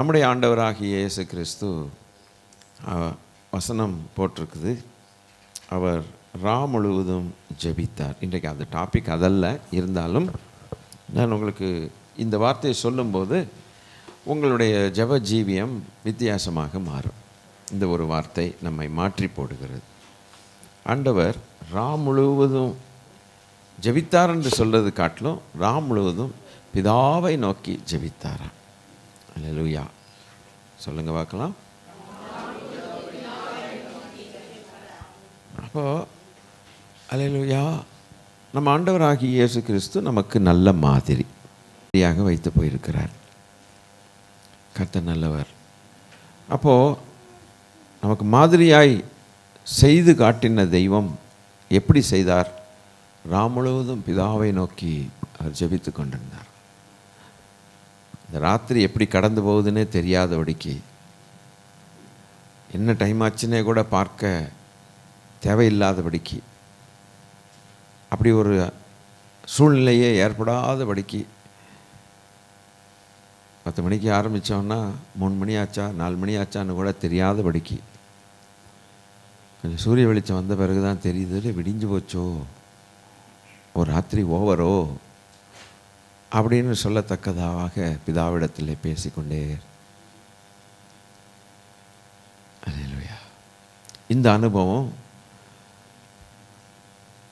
நம்முடைய ஆண்டவராகிய இயேசு கிறிஸ்து வசனம் போட்டிருக்குது, அவர் முழுவதும் ஜெபித்தார். இன்றைக்கு அந்த டாபிக் அதல்ல, இருந்தாலும் நான் உங்களுக்கு இந்த வார்த்தையை சொல்லும்போது உங்களுடைய ஜெப ஜீவியம் வித்தியாசமாக மாறும். இந்த ஒரு வார்த்தை நம்மை மாற்றி போடுகிறது. ஆண்டவர் முழுவதும் ஜெபித்தார் என்று சொல்கிறது காட்டிலும் முழுவதும் பிதாவை நோக்கி ஜெபித்தாராம். அல்லேலூயா சொல்லுங்க பார்க்கலாம். அப்போது அல்லேலூயா, நம்ம ஆண்டவராகிய இயேசு கிறிஸ்து நமக்கு நல்ல மாதிரியாக வைத்து போயிருக்கிறார். கர்த்தர் நல்லவர். அப்போது நமக்கு மாதிரியாய் செய்து காட்டின தெய்வம் எப்படி செய்தார்? முழுவதும் பிதாவை நோக்கி அவர் ஜெபித்து கொண்டிருந்தார். இந்த ராத்திரி எப்படி கடந்து போகுதுன்னே தெரியாதபடிக்கு, என்ன டைம் ஆச்சுன்னே கூட பார்க்க தேவையில்லாதபடிக்கு, அப்படி ஒரு சூழ்நிலையே ஏற்படாதபடிக்கு 10 மணிக்கு ஆரம்பித்தோன்னா 3 மணி ஆச்சா 4 மணி ஆச்சான்னு கூட தெரியாதபடிக்கு, கொஞ்சம் சூரிய வெளிச்சம் வந்த பிறகு தான் தெரியுது, விடிஞ்சு போச்சோ, ஒரு ராத்திரி ஓவரோ அப்படின்னு சொல்லத்தக்கதாக பிதாவிடத்தில் பேசிக்கொண்டே. அல்லேலூயா. இந்த அனுபவம்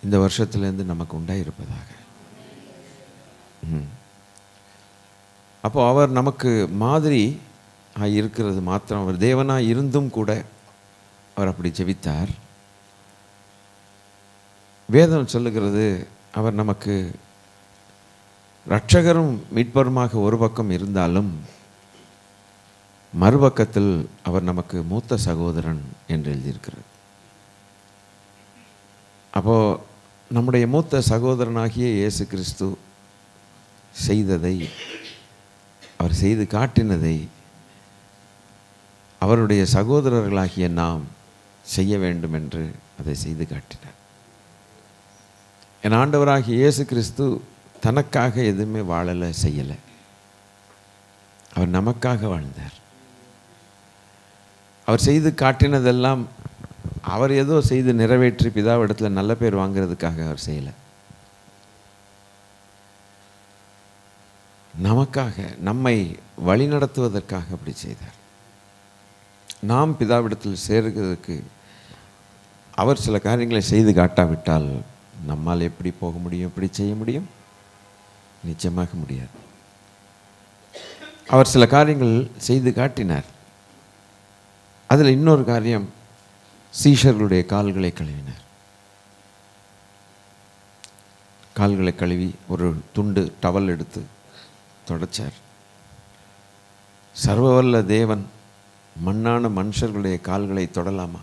இந்த வருஷத்துலேருந்து நமக்கு உண்டாயிருப்பதாக. அப்போ அவர் நமக்கு மாதிரி இருக்கிறது மாத்திரம், அவர் தேவனாக இருந்தும் கூட அவர் அப்படி ஜெபித்தார். வேதம் சொல்லுகிறது, அவர் நமக்கு இரட்சகரும் மீட்பருமாக ஒரு பக்கம் இருந்தாலும் மறுபக்கத்தில் அவர் நமக்கு மூத்த சகோதரன் என்று எழுதியிருக்கிறது. அப்போது நம்முடைய மூத்த சகோதரனாகிய இயேசு கிறிஸ்து செய்ததை, அவர் செய்து காட்டினதை அவருடைய சகோதரர்களாகிய நாம் செய்ய வேண்டும் என்று அதை செய்து காட்டினார். என் ஆண்டவராகிய இயேசு கிறிஸ்து தனக்காக எதுவுமே வாழலை, செய்யலை. அவர் நமக்காக வாழ்ந்தார். அவர் செய்து காட்டினதெல்லாம் அவர் ஏதோ செய்து நிறைவேற்றி பிதாவிடத்தில் நல்ல பேர் வாங்கிறதுக்காக அவர் செய்யலை. நமக்காக, நம்மை வழிநடத்துவதற்காக அப்படி செய்தார். நாம் பிதாவிடத்தில் சேர்கிறதுக்கு அவர் சில காரியங்களை செய்து காட்டாவிட்டால் நம்மால் எப்படி போக முடியும், எப்படி செய்ய முடியும்? நிச்சயமாக முடியாது. அவர் சில காரியங்கள் செய்து காட்டினார். அதில் இன்னொரு காரியம், சீஷர்களுடைய கால்களை கழுவினார். கால்களை கழுவி ஒரு துண்டு டவல் எடுத்து தொடச்சார். சர்வவல்ல தேவன் மண்ணான மனுஷர்களுடைய கால்களை தொடலாமா?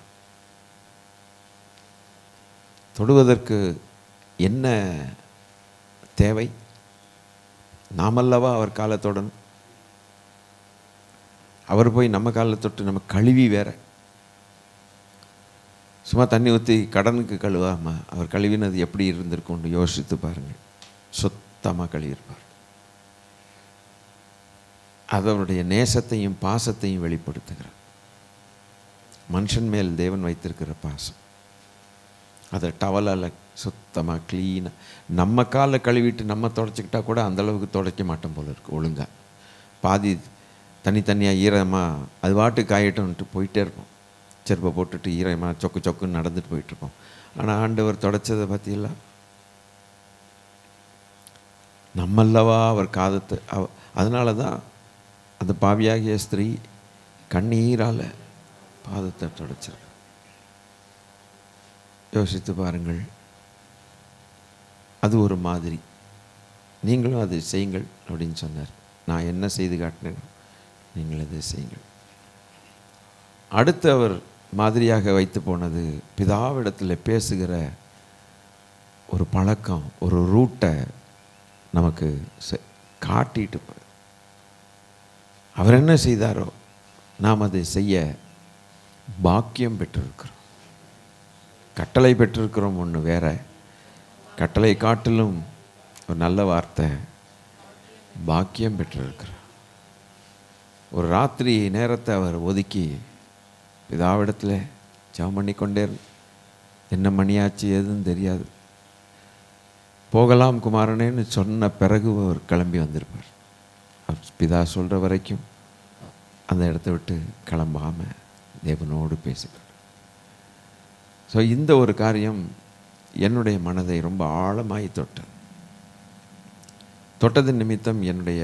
தொடுவதற்கு என்ன தேவை? நாமல்லவா அவர் காலை தொடணும். அவர் போய் நம்ம காலை தொட்டு நம்ம கழுவி வேற, சும்மா தண்ணி ஊற்றி கடனுக்கு கழுவாம அவர் கழுவினது எப்படி இருந்திருக்கும்னு யோசித்து பாருங்கள். சுத்தமாக கழுவியிருப்பார். அதனுடைய நேசத்தையும் பாசத்தையும் வெளிப்படுத்துகிறார். மனுஷன் மேல் தேவன் வைத்திருக்கிற பாசம், அதை டவலால் சுத்தமாக க்ளீனாக நம்ம காலை கழுவிட்டு நம்ம தொடச்சிக்கிட்டா கூட அந்தளவுக்கு துடைக்க மாட்டோம் போல இருக்குது. ஒழுங்காக பாதி தனித்தனியாக ஈரமாக அது வாட்டு காயட்டும்ன்ட்டு போயிட்டே இருப்போம். செருப்பை போட்டுட்டு ஈரமாக சொக்கு சொக்குன்னு நடந்துட்டு போயிட்டுருப்போம். ஆனால் ஆண்டவர் தொடச்சதை பற்றியெல்லாம் நம்மல்லவா அவர் காதத்தை. அதனால தான் அந்த பாவியாகிய ஸ்திரீ கண்ணீரால் பாதத்தை தொடச்சிரு. யோசித்து பாருங்கள். அது ஒரு மாதிரி. நீங்களும் அதை செய்யுங்கள் அப்படின்னு சொன்னார். நான் என்ன செய்து காட்டினேன், நீங்கள் அதை செய்யுங்கள். அடுத்து அவர் மாதிரியாக வைத்து போனது, பிதாவிடத்தில் பேசுகிற ஒரு பழக்கம், ஒரு ரூட்டை நமக்கு காட்டிட்டு போய் அவர் என்ன செய்தாரோ நாம் அதை செய்ய பாக்கியம் பெற்றிருக்கிறோம். கட்டளை பெற்றிருக்கிறோம் ஒன்று வேற, கட்டளை காட்டிலும் ஒரு நல்ல வார்த்தை பாக்கியம் பெற்றிருக்கிறோம். ஒரு ராத்திரி நேரத்தை அவர் ஒதுக்கி பிதாவிடத்தில் ஜெபம் பண்ணி கொண்டே என்ன மணியாச்சு எதுன்னு தெரியாது. போகலாம் குமாரனேன்னு சொன்ன பிறகு அவர் கிளம்பி வந்திருப்பார். அவர் பிதா சொல்கிற வரைக்கும் அந்த இடத்த விட்டு கிளம்பாமல் தேவனோடு பேசுகிறார். ஸோ இந்த ஒரு காரியம் என்னுடைய மனதை ரொம்ப ஆழமாய் தொட்டதன் நிமித்தம் என்னுடைய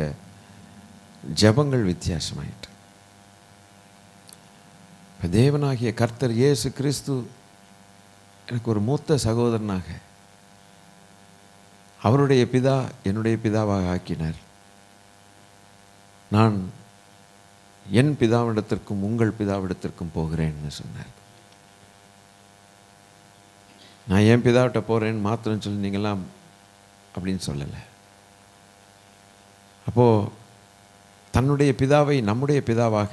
ஜெபங்கள் வித்தியாசமாயிட்டு. இப்போ தேவனாகிய கர்த்தர் இயேசு கிறிஸ்து எனக்கு ஒரு மூத்த சகோதரனாக, அவருடைய பிதா என்னுடைய பிதாவாக ஆக்கினார். நான் என் பிதாவிடத்திற்கும் உங்கள் பிதாவிடத்திற்கும் போகிறேன்னு சொன்னார். நான் என் பிதாவிட்ட போகிறேன்னு மாத்திரம் சொல்லினீங்களாம் அப்படின்னு சொல்லலை. அப்போது தன்னுடைய பிதாவை நம்முடைய பிதாவாக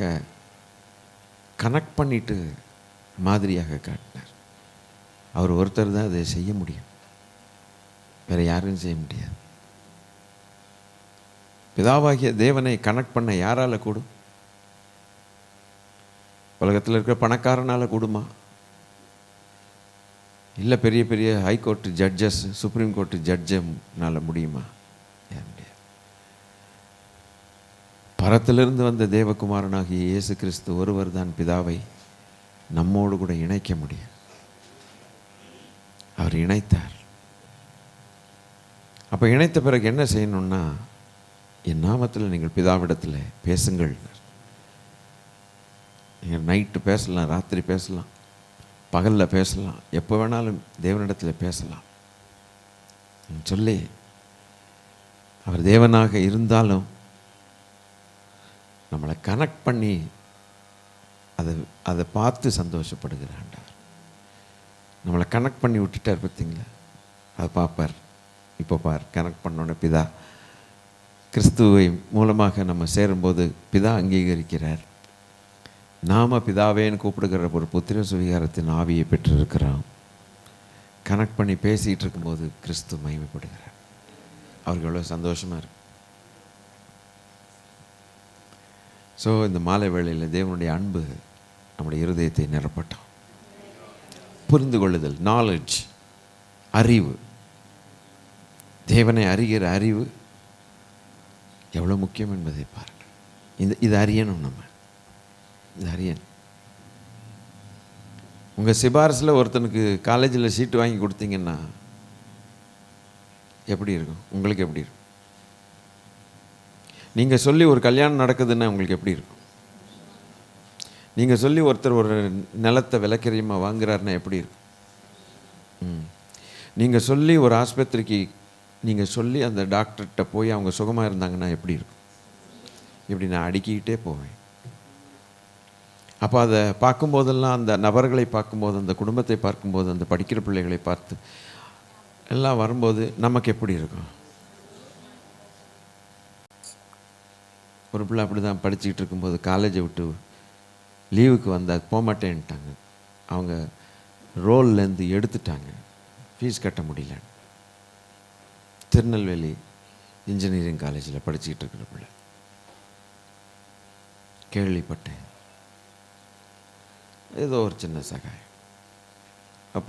கனெக்ட் பண்ணிட்டு மாதிரியாக காட்டினார். அவர் ஒருத்தர் தான் அதை செய்ய முடியும், வேறு யாரும் செய்ய முடியாது. பிதாவாகிய தேவனை கனெக்ட் பண்ண யாரால் கூடும்? உலகத்தில் இருக்கிற பணக்காரனால் கூடுமா? இல்லை பெரிய பெரிய ஹைகோர்ட்டு ஜட்ஜஸ், சுப்ரீம் கோர்ட்டு ஜட்ஜனால் முடியுமா? முடியாது. பரத்திலிருந்து வந்த தேவகுமாரனாகிய இயேசு கிறிஸ்து ஒருவர் தான் பிதாவை நம்மோடு கூட இணைக்க முடியும். அவர் இணைத்தார். அப்போ இணைத்த பிறகு என்ன செய்யணும்னா, என் நாமத்தில் நீங்கள் பிதாவிடத்தில் பேசுங்கள். நீங்கள் நைட்டு பேசலாம், ராத்திரி பேசலாம், பகலில் பேசலாம், எப்போ வேணாலும் தேவனிடத்தில் பேசலாம் சொல்லி, அவர் தேவனாக இருந்தாலும் நம்மளை கனெக்ட் பண்ணி அதை பார்த்து சந்தோஷப்படுகிறார். நம்மளை கனெக்ட் பண்ணி விட்டுட்டார் பார்த்தீங்களா? அதை பார்ப்பார். இப்போ பார், கனெக்ட் பண்ணோன்னே பிதா கிறிஸ்துவை மூலமாக நம்ம சேரும்போது பிதா அங்கீகரிக்கிறார். நாம பிதாவேன்னு கூப்பிடுகிற ஒரு புத்திர சுவிகாரத்தின் ஆவியை பெற்றிருக்கிறோம். கனெக்ட் பண்ணி பேசிகிட்டு இருக்கும்போது கிறிஸ்து மகிமைப்படுகிறார். அவருக்கு எவ்வளோ சந்தோஷமாக இருக்கு. ஸோ இந்த மாலை வேளையில் தேவனுடைய அன்பு நம்முடைய இருதயத்தை நிரப்பட்டோம். புரிந்து கொள்ளுதல், நாலேஜ், அறிவு, தேவனை அறிகிற அறிவு எவ்வளோ முக்கியம் என்பதை பாருங்கள். இது அறியணும். நம்ம இது அறியணும். உங்கள் சிபாரிசில் ஒருத்தனுக்கு காலேஜில் சீட்டு வாங்கி கொடுத்தீங்கன்னா எப்படி இருக்கும்? உங்களுக்கு எப்படி இருக்கும்? நீங்கள் சொல்லி ஒரு கல்யாணம் நடக்குதுன்னா உங்களுக்கு எப்படி இருக்கும்? நீங்கள் சொல்லி ஒருத்தர் ஒரு நிலத்தை விலைக்கரியமாக வாங்குறாருன்னா எப்படி இருக்கும்? நீங்கள் சொல்லி ஒரு ஆஸ்பத்திரிக்கு நீங்கள் சொல்லி அந்த டாக்டர்கிட்ட போய் அவங்க சுகமாக இருந்தாங்கன்னா எப்படி இருக்கும்? இப்படி நான் அடுக்கிக்கிட்டே போவேன். அப்போ அதை பார்க்கும்போதெல்லாம், அந்த நபர்களை பார்க்கும்போது, அந்த குடும்பத்தை பார்க்கும்போது, அந்த படிக்கிற பிள்ளைகளை பார்த்து எல்லாம் வரும்போது நமக்கு எப்படி இருக்கும்? ஒரு பிள்ளை அப்படி தான் படிச்சுக்கிட்டு இருக்கும்போது காலேஜை விட்டு லீவுக்கு வந்தால் போகமாட்டேன்ட்டாங்க. அவங்க ரோல்லேருந்து எடுத்துட்டாங்க, ஃபீஸ் கட்ட முடியல. திருநெல்வேலி இன்ஜினியரிங் காலேஜில் படிச்சுக்கிட்டு இருக்கிற பிள்ளை கேள்விப்பட்டேன். ஏதோ ஒரு சின்ன சகாயம்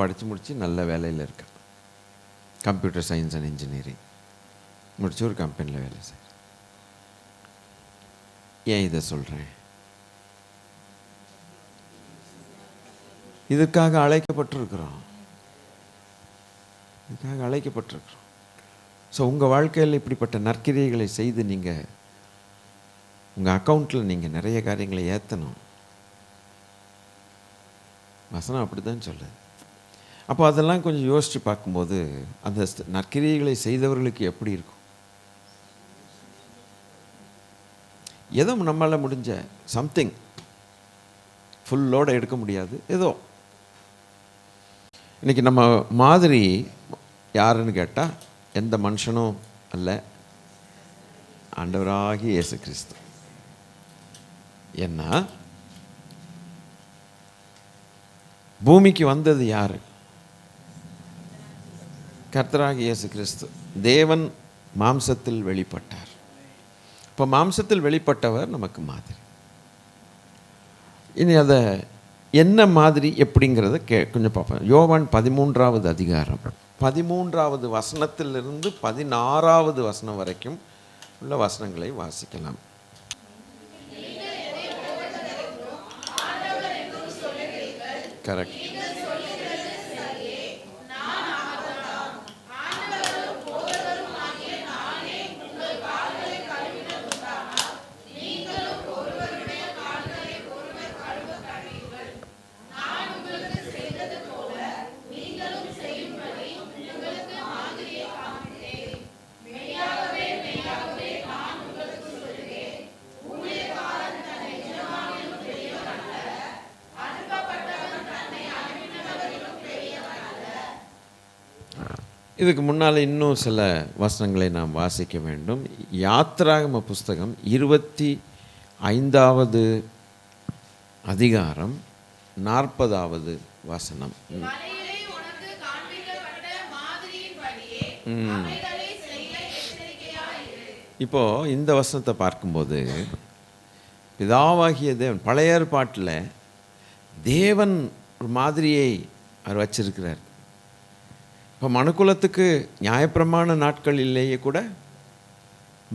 படித்து முடித்து நல்ல வேலையில் இருக்கேன். கம்ப்யூட்டர் சயின்ஸ் அண்ட் இன்ஜினியரிங் முடிச்சு ஒரு கம்பெனியில் வேலை செய்கிறேன். ஏன் இதை சொல்கிறேன்? இதுக்காக அழைக்கப்பட்டிருக்கிறோம். ஸோ உங்கள் வாழ்க்கையில் இப்படிப்பட்ட நற்கிரியைகளை செய்து நீங்கள் உங்கள் அக்கௌண்ட்டில் நீங்கள் நிறைய காரியங்களை ஏற்றணும். வசனம் அப்படி தான் சொல்லுது. அப்போ அதெல்லாம் கொஞ்சம் யோசித்து பார்க்கும்போது அந்த நற்கிரியைகளை செய்தவர்களுக்கு எப்படி இருக்கும்? ஏதோ நம்மளால் முடிஞ்ச சம்திங், ஃபுல்லோடு எடுக்க முடியாது, ஏதோ. இன்றைக்கி நம்ம மாதிரி யாருன்னு கேட்டால் எந்த மனுஷனும் அல்ல, ஆண்டவராகிய இயேசு கிறிஸ்து. ஏன்னா பூமிக்கு வந்தது யார்? கர்த்தராகிய இயேசு கிறிஸ்து. தேவன் மாம்சத்தில் வெளிப்பட்டார். இப்போ மாம்சத்தில் வெளிப்பட்டவர் நமக்கு மாதிரி. இனி அதை என்ன மாதிரி எப்படிங்கிறத கொஞ்சம் பார்ப்போம். யோவான் 13வது அதிகாரம் 13வது வசனத்திலிருந்து 16வது வசனம் வரைக்கும் உள்ள வசனங்களை வாசிக்கலாம். கரெக்ட். இதுக்கு முன்னால் இன்னும் சில வசனங்களை நாம் வாசிக்க வேண்டும். யாத்திராகம புஸ்தகம் 25வது அதிகாரம் 40வது வசனம். இப்போ இந்த வசனத்தை பார்க்கும்போது பிதாவாகிய தேவன் பழைய ஏற்பாட்டில் தேவன் ஒரு மாதிரியை அவர் வச்சிருக்கிறார். இப்போ மனுக்குலத்துக்கு நியாயப்பிரமாண நாட்களிலேயே கூட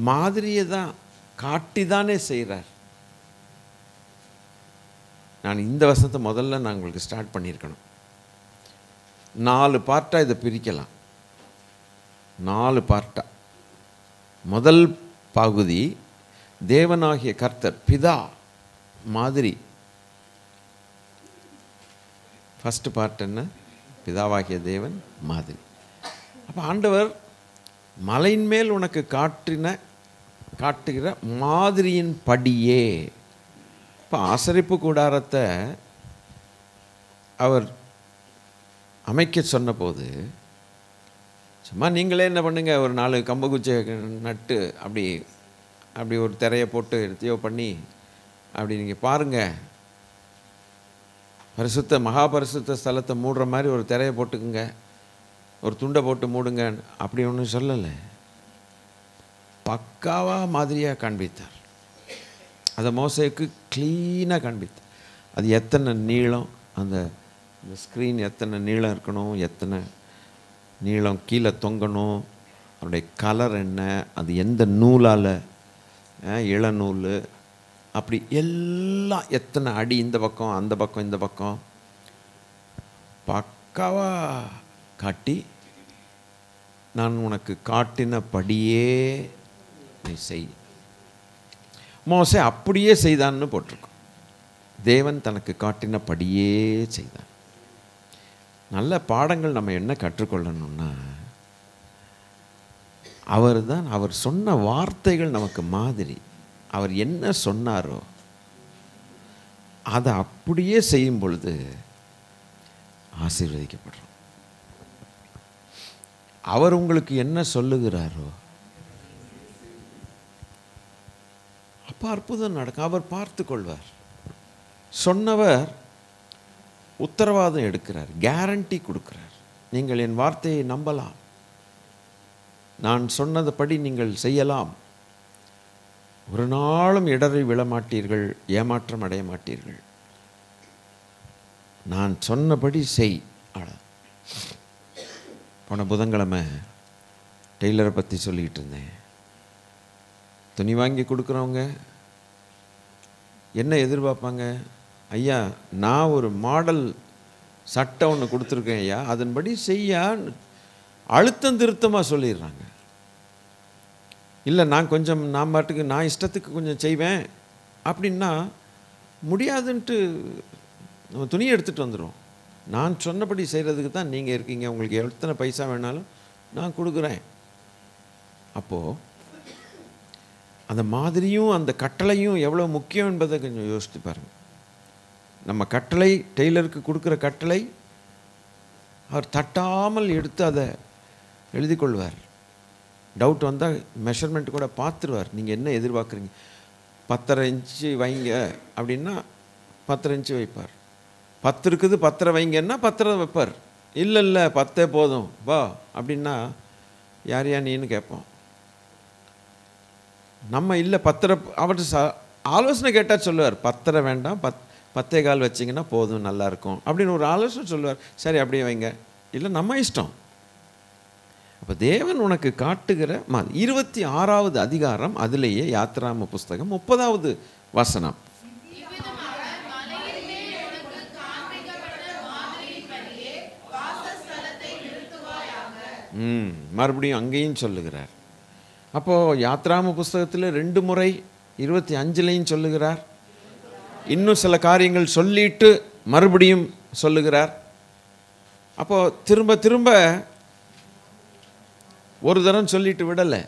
மாதிரியை தான் காட்டி தானே செய்கிறார். நான் இந்த வசனத்தை முதல்ல நான் உங்களுக்கு ஸ்டார்ட் பண்ணியிருக்கணும். 4 பார்ட்டாக இதை பிரிக்கலாம். 4 பார்ட்டாக. முதல் பகுதி தேவனாகிய கர்த்தர் பிதா மாதிரி. ஃபஸ்ட்டு பார்ட் என்ன? பிதாவாகிய தேவன் மாதிரி. அப்போ ஆண்டவர் மலையின் மேல் உனக்கு காட்டுகிற மாதிரியின் படியே. இப்போ ஆசரிப்பு கூடாரத்தை அவர் அமைக்க சொன்னபோது சும்மா நீங்களே என்ன பண்ணுங்க, ஒரு 4 கம்பு குச்சியை நட்டு அப்படி ஒரு திரையை போட்டு எடுத்தையோ பண்ணி அப்படி நீங்கள் பாருங்கள், மகாபரிசுத்த ஸ்தலத்தை மூடுற மாதிரி ஒரு திரையை போட்டுக்குங்க, ஒரு துண்டை போட்டு மூடுங்க, அப்படி ஒன்றும் சொல்லலை. பக்காவாக மாதிரியாக காண்பித்தார். அதை மோசேக்கு க்ளீனாக காண்பித்தார். அது எத்தனை நீளம், அந்த ஸ்க்ரீன் எத்தனை நீளம் இருக்கணும், எத்தனை நீளம் கீழே தொங்கணும், அதனுடைய கலர் என்ன, அது எந்த நூலால், இளநூல், அப்படி எல்லாம் எத்தனை அடி, இந்த பக்கம் அந்த பக்கம் இந்த பக்கம் பக்காவாக காட்டி, நான் உனக்கு காட்டினபடியே நீ செய். மோசே அப்படியே செய்தான்னு போட்டிருக்கோம். தேவன் தனக்கு காட்டினபடியே செய்தான். நல்ல பாடங்கள் நம்ம என்ன கற்றுக்கொள்ளணும்னா, அவர் சொன்ன வார்த்தைகள் நமக்கு மாதிரி. அவர் என்ன சொன்னாரோ அதை அப்படியே செய்யும் பொழுது ஆசீர்வதிக்கப்படுறோம். அவர் உங்களுக்கு என்ன சொல்லுகிறாரோ அப்போ அற்புதம் நடக்கும். அவர் பார்த்து கொள்வார். சொன்னவர் உத்தரவாதம் எடுக்கிறார், கேரண்டி கொடுக்கிறார். நீங்கள் என் வார்த்தையை நம்பலாம், நான் சொன்னதுபடி நீங்கள் செய்யலாம், ஒரு நாளும் இடரை விழமாட்டீர்கள், ஏமாற்றம் அடைய மாட்டீர்கள், நான் சொன்னபடி செய். போன புதன்கிழமை டெய்லரை பற்றி சொல்லிக்கிட்டு இருந்தேன். துணி வாங்கி கொடுக்குறவங்க என்ன எதிர்பார்ப்பாங்க? ஐயா, நான் ஒரு மாடல் சட்டை ஒன்று கொடுத்துருக்கேன் ஐயா, அதன்படி செய்யா அழுத்தம் திருத்தமாக சொல்லிடுறாங்க. இல்லை நான் பாட்டுக்கு நான் இஷ்டத்துக்கு கொஞ்சம் செய்வேன் அப்படின்னா முடியாதுன்ட்டு நம்ம துணியை எடுத்துகிட்டு வந்துடும். நான் சொன்னபடி செய்கிறதுக்கு தான் நீங்கள் இருக்கீங்க, உங்களுக்கு எத்தனை பைசா வேணாலும் நான் கொடுக்குறேன். அப்போது அந்த மாதிரியும் அந்த கட்டளையும் எவ்வளோ முக்கியம் என்பதை கொஞ்சம் யோசித்து பாருங்கள். நம்ம கட்டளை, டெய்லருக்கு கொடுக்குற கட்டளை, அவர் தட்டாமல் எடுத்து அதை எழுதி கொள்வார். டவுட் வந்தால் மெஷர்மெண்ட் கூட பார்த்துருவார். நீங்கள் என்ன எதிர்பார்க்குறீங்க, 10.5 இன்ச்சு வைங்க அப்படின்னா 10.5 இன்ச்சு வைப்பார். 10 இருக்குது 10 வைங்கன்னா 10 வைப்பார். இல்லை 10 போதும் வா அப்படின்னா யார் நீன்னு கேட்போம். நம்ம இல்லை 10 அவர்கிட்ட ஆலோசனை கேட்டால் சொல்லுவார், 10 வேண்டாம் 10.15 வச்சிங்கன்னா போதும், நல்லாயிருக்கும் அப்படின்னு ஒரு ஆலோசனை சொல்லுவார். சரி அப்படியே வைங்க, இல்லை நம்ம இஷ்டம். அப்போ தேவன் உனக்கு காட்டுகிற 26வது அதிகாரம், அதிலேயே யாத்ராம புஸ்தகம் 30வது வசனம். மறுபடியும் அங்கேயும் சொல்லுகிறார். அப்போது யாத்ராம புஸ்தகத்தில் 2 முறை 25லையும் சொல்லுகிறார். இன்னும் சில காரியங்கள் சொல்லிட்டு மறுபடியும் சொல்லுகிறார். அப்போது திரும்ப திரும்ப ஒரு தரம் சொல்லிட்டு விடலை,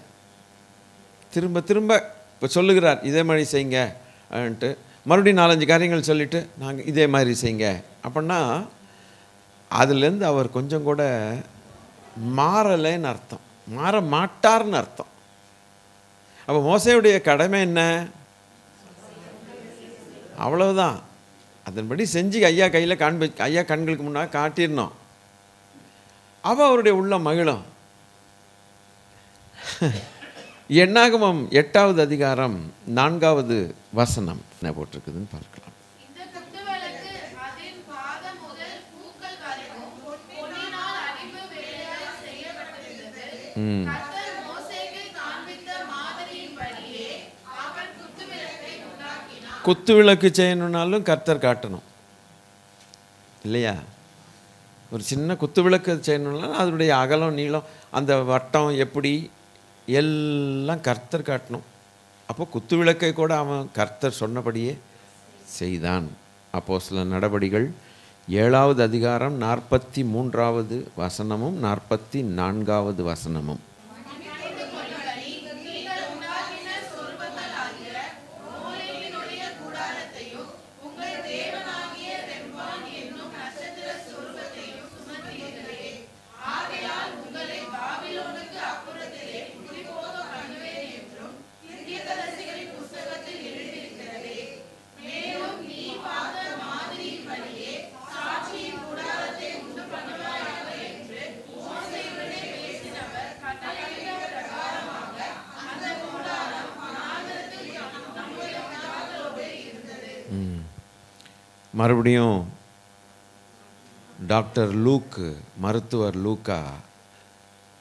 திரும்ப திரும்ப இப்போ சொல்லுகிறார் இதே மாதிரி செய்யுங்கன்ட்டு. மறுபடியும் 4-5 காரியங்கள் சொல்லிவிட்டு நாங்கள் இதே மாதிரி செய்யுங்க அப்படின்னா அதுலேருந்து அவர் கொஞ்சம் கூட மாறலைன்னு அர்த்தம், மாற மாட்டார்னு அர்த்தம். அப்போ மோசேயுடைய கடமை என்ன? அவ்வளவுதான். அதன்படி செஞ்சு ஐயா கையில் ஐயா கண்களுக்கு முன்னாடி காட்டிடணும். அவருடைய உள்ள மகிழும். என்னாகமம் 8வது அதிகாரம் 4வது வசனம் என்ன போட்டிருக்குதுன்னு பார்க்கலாம். குத்து விளக்கு செய்யணுன்னாலும் கர்த்தர் காட்டணும் இல்லையா? ஒரு சின்ன குத்து விளக்கு செய்யணுன்னாலும் அதனுடைய அகலம், நீளம், அந்த வட்டம் எப்படி எல்லாம் கர்த்தர் காட்டணும். அப்போ குத்து விளக்கை கூட அவன் கர்த்தர் சொன்னபடியே செய்தான். அப்போஸ்தலர் நடபடிகள் 7வது அதிகாரம் 43வது வசனமும் 44வது வசனமும். மறுபடியும் டாக்டர் லூக்கு, மருத்துவர் லூக்கா,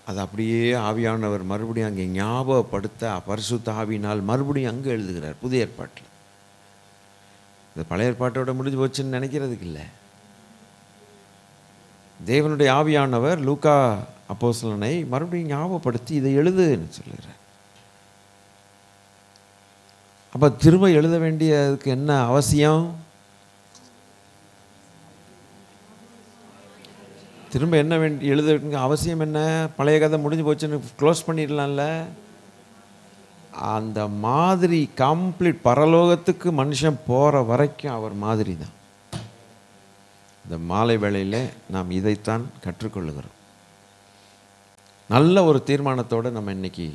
அது அப்படியே ஆவியானவர் மறுபடியும் அங்கே ஞாபகப்படுத்த பரிசுத்த ஆவியினால் மறுபடியும் அங்கே எழுதுகிறார் புதிய ஏற்பாட்டில். இந்த பழைய ஏற்பாட்டோட முடிஞ்சு போச்சுன்னு நினைக்கிறதுக்கு இல்லை. தேவனுடைய ஆவியானவர் லூக்கா அப்போஸ்தலனை மறுபடியும் ஞாபகப்படுத்தி இதை எழுதுன்னு சொல்லுகிறார். அப்போ திரும்ப எழுத வேண்டியதுக்கு என்ன அவசியம்? திரும்ப என்ன எழுத அவசியம் என்ன? பழைய கதை முடிஞ்சு போச்சுன்னு க்ளோஸ் பண்ணிடலாம்ல. அந்த மாதிரி கம்ப்ளீட் பரலோகத்துக்கு மனுஷன் போகிற வரைக்கும் அவர் மாதிரி தான். இந்த மாலை வேளையில் நாம் இதைத்தான் கற்றுக்கொள்ளுகிறோம். நல்ல ஒரு தீர்மானத்தோடு நம்ம இன்றைக்கி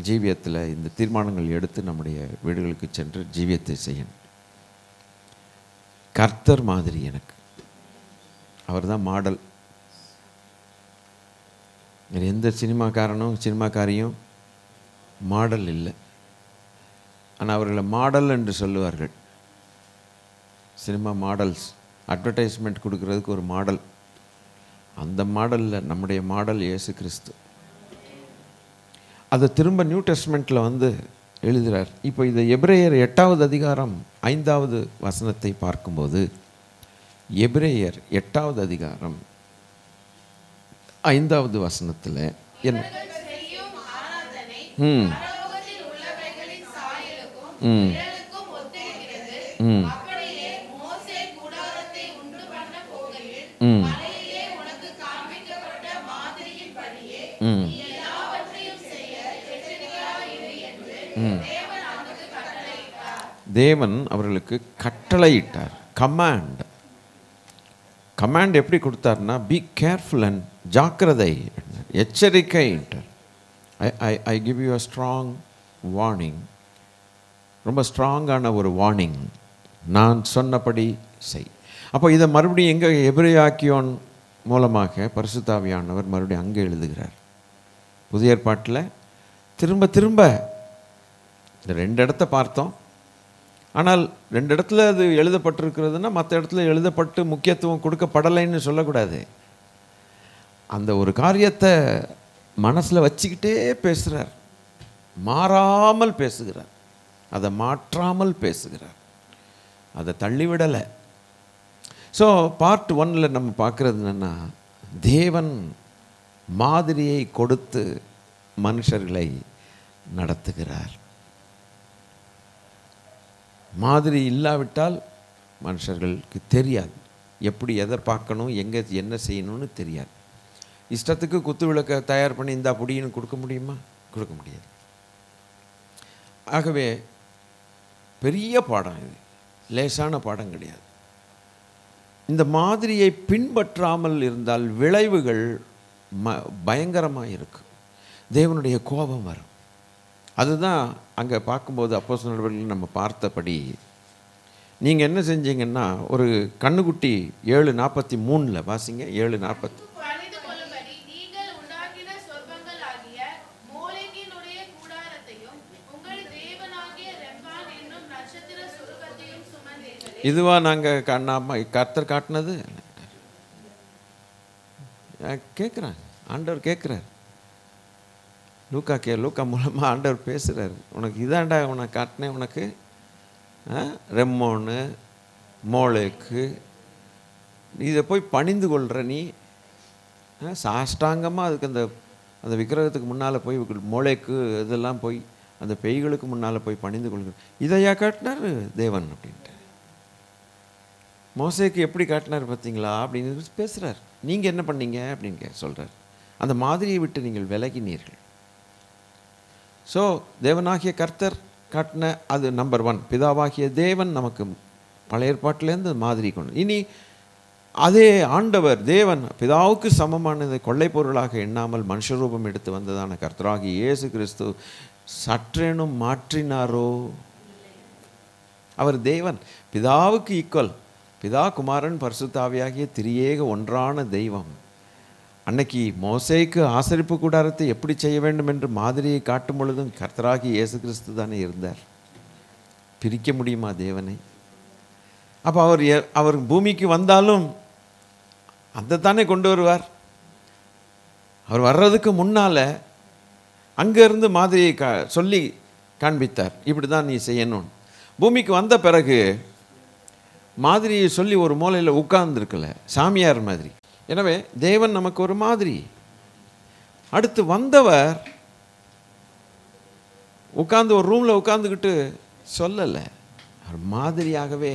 ஜீவியத்தில் இந்த தீர்மானங்கள் எடுத்து நம்முடைய வீடுகளுக்கு சென்று ஜீவியத்தை செய்யணும். கர்த்தர் மாதிரி எனக்கு, அவர் தான் மாடல். எந்த சினிமாக்காரியும் மாடல் இல்லை. ஆனால் அவர்களை மாடல் என்று சொல்லுவார்கள். சினிமா மாடல்ஸ், அட்வர்டைஸ்மெண்ட் கொடுக்கறதுக்கு ஒரு மாடல். அந்த மாடலில் நம்முடைய மாடல் இயேசு கிறிஸ்து. அதை திரும்ப நியூ டெஸ்ட்மெண்ட்டில் வந்து எழுதுகிறார். இப்போ இதை எபிரேயர் 8வது அதிகாரம் 5வது வசனத்தை பார்க்கும்போது, எபிரேயர் 8வது அதிகாரம் 5வது வசனத்தில் என்ன? தேவன் அவர்களுக்கு கட்டளையிட்டார். கமாண்ட் எப்படி கொடுத்தார்னா, பி கேர்ஃபுல் அண்ட் ஜாக்கிரதை, எச்சரிக்கை. I give you a strong warning. ரொம்ப ஸ்ட்ராங்கான ஒரு வார்னிங், நான் சொன்னபடி செய். அப்போ இதை மறுபடியும் எங்கே எபிரேயாக்கியோன் மூலமாக பரிசுத்த ஆவியானவர் மறுபடியும் அங்கே எழுதுகிறார். புதிய ஏற்பாட்டில் திரும்ப திரும்ப இந்த 2 இடத்த பார்த்தோம். ஆனால் 2 இடத்துல அது எழுதப்பட்டிருக்கிறதுனா மற்ற இடத்துல எழுதப்பட்டு முக்கியத்துவம் கொடுக்கப்படலைன்னு சொல்லக்கூடாது. அந்த ஒரு காரியத்தை மனசில் வச்சுக்கிட்டே பேசுகிறார், மாறாமல் பேசுகிறார், அதை மாற்றாமல் பேசுகிறார், அதை தள்ளிவிடலை. ஸோ பார்ட் 1 நம்ம பார்க்குறது என்னென்னா, தேவன் மாதிரியை கொடுத்து மனுஷர்களை நடத்துகிறார். மாதிரி இல்லாவிட்டால் மனுஷர்களுக்கு தெரியாது, எப்படி எதை பார்க்கணும், எங்கே என்ன செய்யணும்னு தெரியாது. இஷ்டத்துக்கு குத்து விளக்க தயார் பண்ணி இந்தா புடின்னு கொடுக்க முடியுமா? கொடுக்க முடியாது. ஆகவே பெரிய பாடம் இது, லேசான பாடம் கிடையாது. இந்த மாதிரியை பின்பற்றாமல் இருந்தால் விளைவுகள் பயங்கரமாக இருக்கும். தேவனுடைய கோபம் வரும். அதுதான் அங்கே பார்க்கும்போது அப்போஸ்தலர் நடவடிக்கைகள் நம்ம பார்த்தபடி, நீங்கள் என்ன செஞ்சீங்கன்னா, ஒரு கண்ணுக்குட்டி 7:43 வாசிங்க. 7:40. இதுவா நாங்கள் கர்த்தர் காட்டினது? கேட்குறாங்க, ஆண்டவர் கேட்குறார். லூக்கா மூலமாக ஆண்டவர் பேசுகிறார். உனக்கு இதாண்டா உனக்கு காட்டினேன், உனக்கு ரெம்மோனு மோளேக்கு இதை போய் பணிந்து கொள்கிற நீ, சாஷ்டாங்கமாக அதுக்கு அந்த விக்கிரகத்துக்கு முன்னால் போய் மோளேக்கு இதெல்லாம் போய் அந்த பேய்களுக்கு முன்னால் போய் பணிந்து கொள்கிற இதையா காட்டினார் தேவன் அப்படின்ட்டு. மோசேக்கு எப்படி காட்டினார் பார்த்தீங்களா அப்படின்னு பேசுகிறார். நீங்கள் என்ன பண்ணீங்க அப்படின்னு சொல்கிறார். அந்த மாதிரியை விட்டு நீங்கள் விலகினீர்கள். ஸோ தேவனாகிய கர்த்தர் காட்டின அது நம்பர் 1. பிதாவாகிய தேவன் நமக்கு பழைய ஏற்பாட்டிலேருந்து மாதிரி கொண்டு, இனி அதே ஆண்டவர் தேவன் பிதாவுக்கு சமமானதை கொள்ளை பொருளாக எண்ணாமல் மனுஷரூபம் எடுத்து வந்ததான கர்த்தராகிய இயேசு கிறிஸ்து சற்றேனும் மாற்றினாரோ? அவர் தேவன், பிதாவுக்கு ஈக்குவல். பிதா குமாரன் பரிசுத்த ஆவியாகிய திரியேக ஒன்றான தெய்வம். அன்னைக்கு மோசேக்கு ஆசரிப்பு கூடாரத்தை எப்படி செய்ய வேண்டும் என்று மாதிரியை காட்டும் பொழுதும் கர்த்தராகி இயேசு கிறிஸ்து தானே இருந்தார். பிரிக்க முடியுமா தேவனை? அப்போ அவர் பூமிக்கு வந்தாலும் அந்த தானே கொண்டு வருவார். அவர் வர்றதுக்கு முன்னால் அங்கேருந்து மாதிரியை சொல்லி காண்பித்தார், இப்படி தான் நீ செய்யணும். பூமிக்கு வந்த பிறகு மாதிரியை சொல்லி ஒரு மூலையில் உட்கார்ந்துருக்கல, சாமியார் மாதிரி. எனவே தேவன் நமக்கு ஒரு மாதிரி. அடுத்து வந்தவர் உட்கார்ந்து ஒரு ரூமில் உட்கார்ந்துக்கிட்டு சொல்லலை, அவர் மாதிரியாகவே.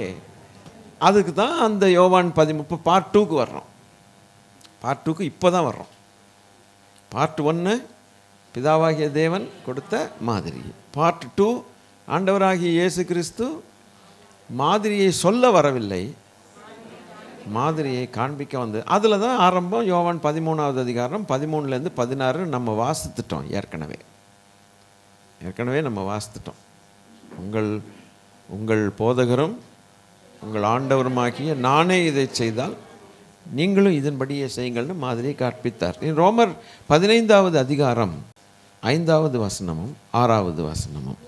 அதுக்கு தான் அந்த யோவான் 13 பார்ட் 2க்கு வர்றோம். பார்ட் 2க்கு இப்போ தான் வர்றோம். பார்ட் 1 பிதாவாகிய தேவன் கொடுத்த மாதிரி. பார்ட் 2 ஆண்டவராகிய இயேசு கிறிஸ்து மாதிரியை சொல்ல வரவில்லை, மாதிரியை காண்பிக்க வந்து. அதில் தான் ஆரம்பம். யோவான் 13வது அதிகாரம் 13லேருந்து 16 நம்ம வாசித்துட்டோம். ஏற்கனவே நம்ம வாசித்துட்டோம். உங்கள் போதகரும் உங்கள் ஆண்டவருமாகிய நானே இதை செய்தால் நீங்களும் இதன்படியே செய்யுங்கள்னு மாதிரியை காண்பித்தார். ரோமர் 15வது அதிகாரம் 5வது வசனமும் 6வது வசனமும்.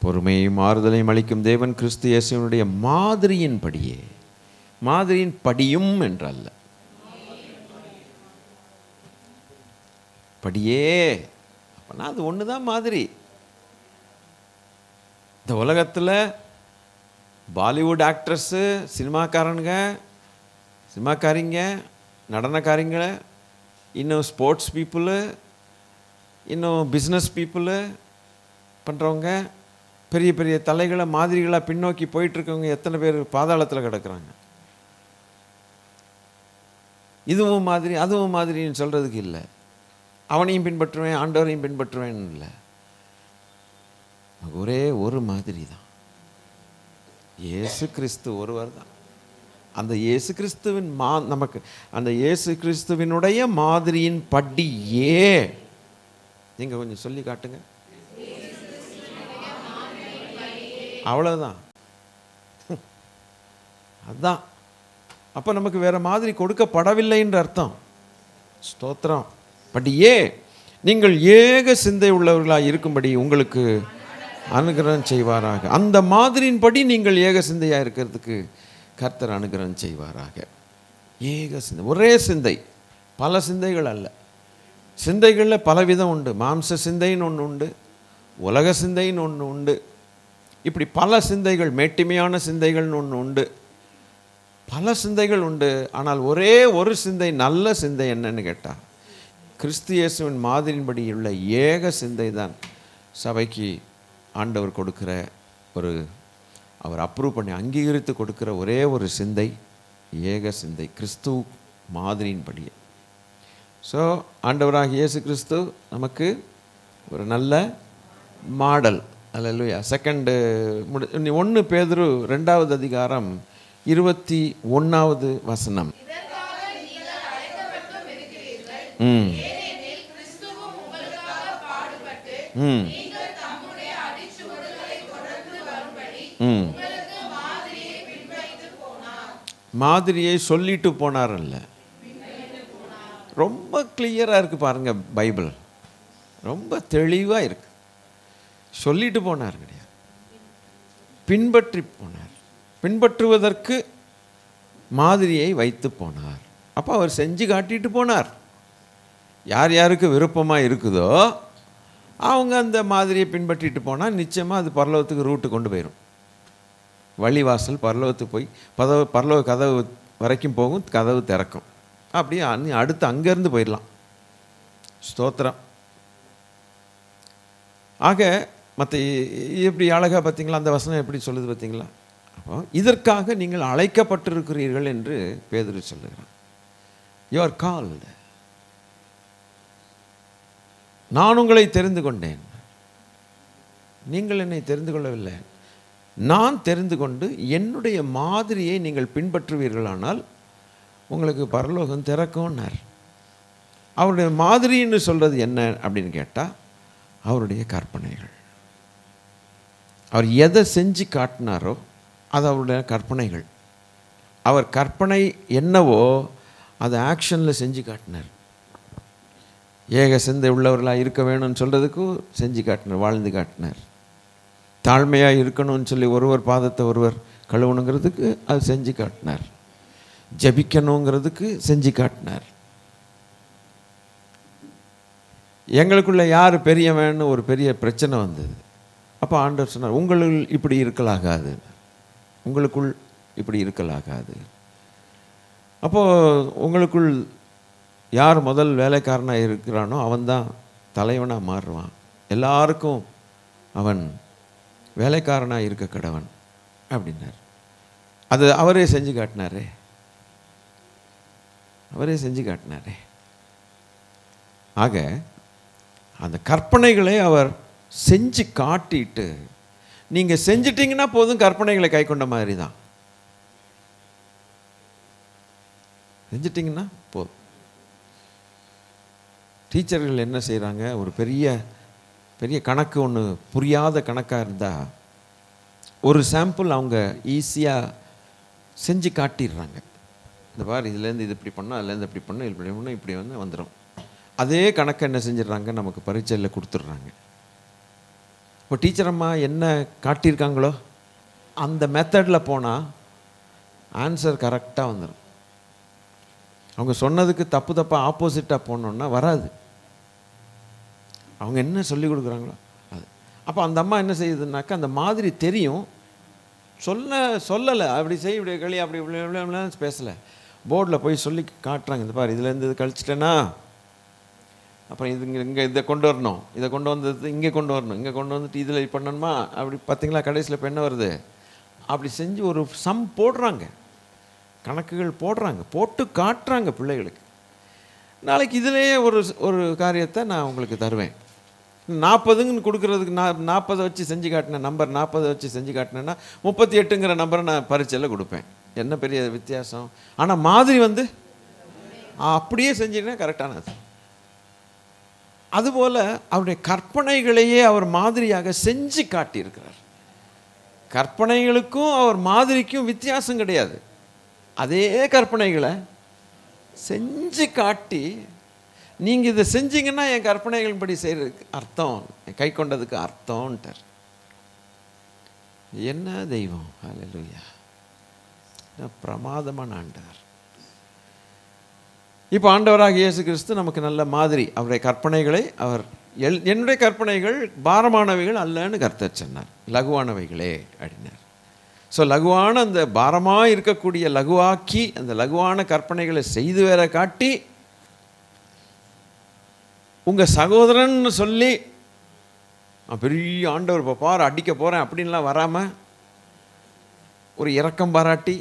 பொறுமையையும் ஆறுதலையும் அளிக்கும் தேவன் கிறிஸ்து இயேசுவினுடைய மாதிரியின் படியே, மாதிரியின் படியும் என்றல்ல, படியே. அப்படின்னா அது ஒன்று தான் மாதிரி. இந்த உலகத்தில் பாலிவுட் ஆக்ட்ரஸ்ஸு, சினிமாக்காரிங்க, நடனக்காரிங்க, இன்னும் ஸ்போர்ட்ஸ் பீப்புளு, இன்னும் பிஸ்னஸ் பீப்புளு பண்ணுறவங்க, பெரிய பெரிய தலைகளை மாதிரிகளாக பின்னோக்கி போயிட்டுருக்கவங்க எத்தனை பேர் பாதாளத்தில் கிடக்குறாங்க. இதுவும் மாதிரி அதுவும் மாதிரின்னு சொல்கிறதுக்கு இல்லை. அவனையும் பின்பற்றுவேன் ஆண்டவரையும் பின்பற்றுவேன் இல்லை. ஒரே ஒரு மாதிரி தான், இயேசு கிறிஸ்து ஒருவர் தான். அந்த இயேசு கிறிஸ்துவின் நமக்கு அந்த இயேசு கிறிஸ்துவினுடைய மாதிரியின் படியே நீங்கள் கொஞ்சம் சொல்லி காட்டுங்க. அவ்வளோதான். அதுதான். அப்போ நமக்கு வேற மாதிரி கொடுக்கப்படவில்லைன்ற அர்த்தம். ஸ்தோத்திரம். பட் நீங்கள் ஏக சிந்தை உள்ளவர்களாக இருக்கும்படி உங்களுக்கு அனுகிரகம் செய்வாராக. அந்த மாதிரியின்படி நீங்கள் ஏக சிந்தையாக இருக்கிறதுக்கு கர்த்தர் அனுகிரகம் செய்வாராக. ஏக சிந்தை, ஒரே சிந்தை, பல சிந்தைகள் அல்ல. சிந்தைகளில் பலவிதம் உண்டு. மாம்ச சிந்தைன்னு ஒன்று உண்டு, உலக சிந்தைன்னு ஒன்று உண்டு, இப்படி பல சிந்தைகள், மேட்டிமையான சிந்தைகள்னு ஒன்று உண்டு, பல சிந்தைகள் உண்டு. ஆனால் ஒரே ஒரு சிந்தை, நல்ல சிந்தை என்னன்னு கேட்டால் கிறிஸ்து இயேசுவின் மாதிரியின்படி உள்ள ஏக சிந்தை தான் சபைக்கு ஆண்டவர் கொடுக்கிற அவர் அப்ரூவ் பண்ணி அங்கீகரித்து கொடுக்கிற ஒரே ஒரு சிந்தை, ஏக சிந்தை, கிறிஸ்து மாதிரியின்படியே. ஸோ ஆண்டவராக இயேசு கிறிஸ்து நமக்கு ஒரு நல்ல மாடல். அல்லேலூயா. 1 பேதுரு 2வது அதிகாரம் 21வது வசனம். மாதிரியை சொல்லிட்டு போனார்ல. ரொம்ப கிளியராக இருக்குது பாருங்க, பைபிள் ரொம்ப தெளிவாக இருக்கு. சொல்லிட்டு போனார் கிடையாது, பின்பற்றி போனார். பின்பற்றுவதற்கு மாதிரியை வைத்து போனார். அப்போ அவர் செஞ்சு காட்டிட்டு போனார். யார் யாருக்கு விருப்பமாக இருக்குதோ அவங்க அந்த மாதிரியை பின்பற்றிட்டு போனால் நிச்சயமாக அது பரலோகத்துக்கு ரூட்டு கொண்டு போயிடும். வழிவாசல் பரலோகத்துக்கு போய் பரலோக கதவு வரைக்கும் போகும், கதவு திறக்கும். அப்படியே அடுத்து அங்கேருந்து போயிடலாம். ஸ்தோத்திரம். ஆக மற்ற எப்படி அழகாக பார்த்தீங்களா, அந்த வசனம் எப்படி சொல்லுது பார்த்தீங்களா? அப்போ இதற்காக நீங்கள் அழைக்கப்பட்டிருக்கிறீர்கள் என்று பேதுரு சொல்லுகிறான். You are called. நான் உங்களை தெரிந்து கொண்டேன், நீங்கள் என்னை தெரிந்து கொள்ளவில்லை. நான் தெரிந்து கொண்டு என்னுடைய மாதிரியை நீங்கள் பின்பற்றுவீர்களானால் உங்களுக்கு பரலோகம் திறக்கும்னார். அவருடைய மாதிரின்னு சொல்கிறது என்ன அப்படின்னு கேட்டால் அவருடைய கற்பனைகள். அவர் எதை செஞ்சு காட்டினாரோ அது அவருடைய கற்பனைகள். அவர் கற்பனை என்னவோ அதை ஆக்ஷனில் செஞ்சு காட்டினார். ஏக சிந்தை உள்ளவர்களாக இருக்க வேணும்னு சொல்கிறதுக்கும் செஞ்சு காட்டினார், வாழ்ந்து காட்டினார். தாழ்மையாக இருக்கணும்னு சொல்லி ஒருவர் பாதத்தை ஒருவர் கழுவணுங்கிறதுக்கு அது செஞ்சு காட்டினார். ஜபிக்கணுங்கிறதுக்கு செஞ்சு காட்டினார். எங்களுக்குள்ள யார் பெரியவன்னு ஒரு பெரிய பிரச்சனை வந்தது. அப்போ ஆண்டவர் சொன்னார், உங்களுள் இப்படி இருக்கலாகாது, உங்களுக்குள் இப்படி இருக்கலாகாது. அப்போது உங்களுக்குள் யார் முதல் வேலைக்காரனாக இருக்கிறானோ அவன்தான் தலைவனாக மாறுவான். எல்லாருக்கும் அவன் வேலைக்காரனாக இருக்க கடவன் அப்படின்னார். அது அவரே செஞ்சு காட்டினாரே, அவரே செஞ்சு காட்டினாரே. ஆக அந்த கற்பனைகளை அவர் செஞ்சு காட்டிட்டு, நீங்கள் செஞ்சிட்டிங்கன்னா போதும், கற்பனைகளை கை கொண்ட மாதிரி தான். செஞ்சிட்டிங்கன்னா போதும். டீச்சர்கள் என்ன செய்கிறாங்க, ஒரு பெரிய பெரிய கணக்கு ஒன்று புரியாத கணக்காக இருந்தால் ஒரு சாம்பிள் அவங்க ஈஸியாக செஞ்சு காட்டிடுறாங்க. இந்த பார், இதுலேருந்து இது இப்படி பண்ணால், அதுலேருந்து இப்படி பண்ணால், இப்படி பண்ணால், இப்படி வந்துடும். அதே கணக்கை என்ன செஞ்சிடறாங்க, நமக்கு பரீட்சையில் கொடுத்துட்றாங்க. இப்போ டீச்சர் அம்மா என்ன காட்டியிருக்காங்களோ அந்த மெத்தடில் போனால் ஆன்சர் கரெக்டாக வந்துடும். அவங்க சொன்னதுக்கு தப்பாக ஆப்போசிட்டாக போனோன்னா வராது. அவங்க என்ன சொல்லி கொடுக்குறாங்களோ அது. அப்போ அந்த அம்மா என்ன செய்யுதுன்னாக்கா, அந்த மாதிரி தெரியும், சொல்லலை, அப்படி செய்ய, இப்படி களி, அப்படி இப்படி பேசலை, போர்டில் போய் சொல்லி காட்டுறாங்க. இந்த பாரு, இதுலேருந்து இது கழிச்சிட்டேன்னா அப்புறம் இங்கே இதை கொண்டு வரணும், இதை கொண்டு வந்தது இங்கே கொண்டு வரணும், இங்கே கொண்டு வந்துட்டு இதில் பண்ணணுமா, அப்படி பார்த்தீங்களா, கடைசியில் இப்போ என்ன வருது, அப்படி செஞ்சு ஒரு சம் போடுறாங்க, கணக்குகள் போடுறாங்க, போட்டு காட்டுறாங்க பிள்ளைகளுக்கு. நாளைக்கு இதிலேயே ஒரு காரியத்தை நான் உங்களுக்கு தருவேன். 40ன்னு கொடுக்குறதுக்கு 40 வச்சு செஞ்சு காட்டினேன், நம்பர் 40 வச்சு செஞ்சு காட்டினேன்னா 38ங்கிற நம்பரை நான் பரீட்சையில் கொடுப்பேன். என்ன பெரிய வித்தியாசம். ஆனால் மாதிரி அப்படியே செஞ்சிங்கன்னா கரெக்டானது. அதுபோல் அவருடைய கற்பனைகளையே அவர் மாதிரியாக செஞ்சு காட்டியிருக்கிறார். கற்பனைகளுக்கும் அவர் மாதிரிக்கும் வித்தியாசம் கிடையாது. அதே கற்பனைகளை செஞ்சு காட்டி, நீங்கள் இதை செஞ்சீங்கன்னா என் கற்பனைகள் படி செய்கிறதுக்கு அர்த்தம், கை கொண்டதுக்கு அர்த்தம்ன்ட்டார். என்ன தெய்வம்! ஹல்லேலூயா! பிரமாதமான ஆண்டவர். இப்போ ஆண்டவராக இயேசு கிறிஸ்து நமக்கு நல்ல மாதிரி. அவருடைய கற்பனைகளை அவர் என்னுடைய கற்பனைகள் பாரமானவைகள் அல்லன்னு கர்த்தர் சொன்னார், லகுவானவைகளே அப்படின்னார். ஸோ லகுவான அந்த பாரமாக இருக்கக்கூடிய லகுவாக்கி அந்த லகுவான கற்பனைகளை செய்து வேற காட்டி, உங்கள் சகோதரன் சொல்லி பெரிய ஆண்டவர் இப்போ பாரு அடிக்க போகிறேன் அப்படின்லாம் வராமல் ஒரு இரக்கம் பாராட்டி,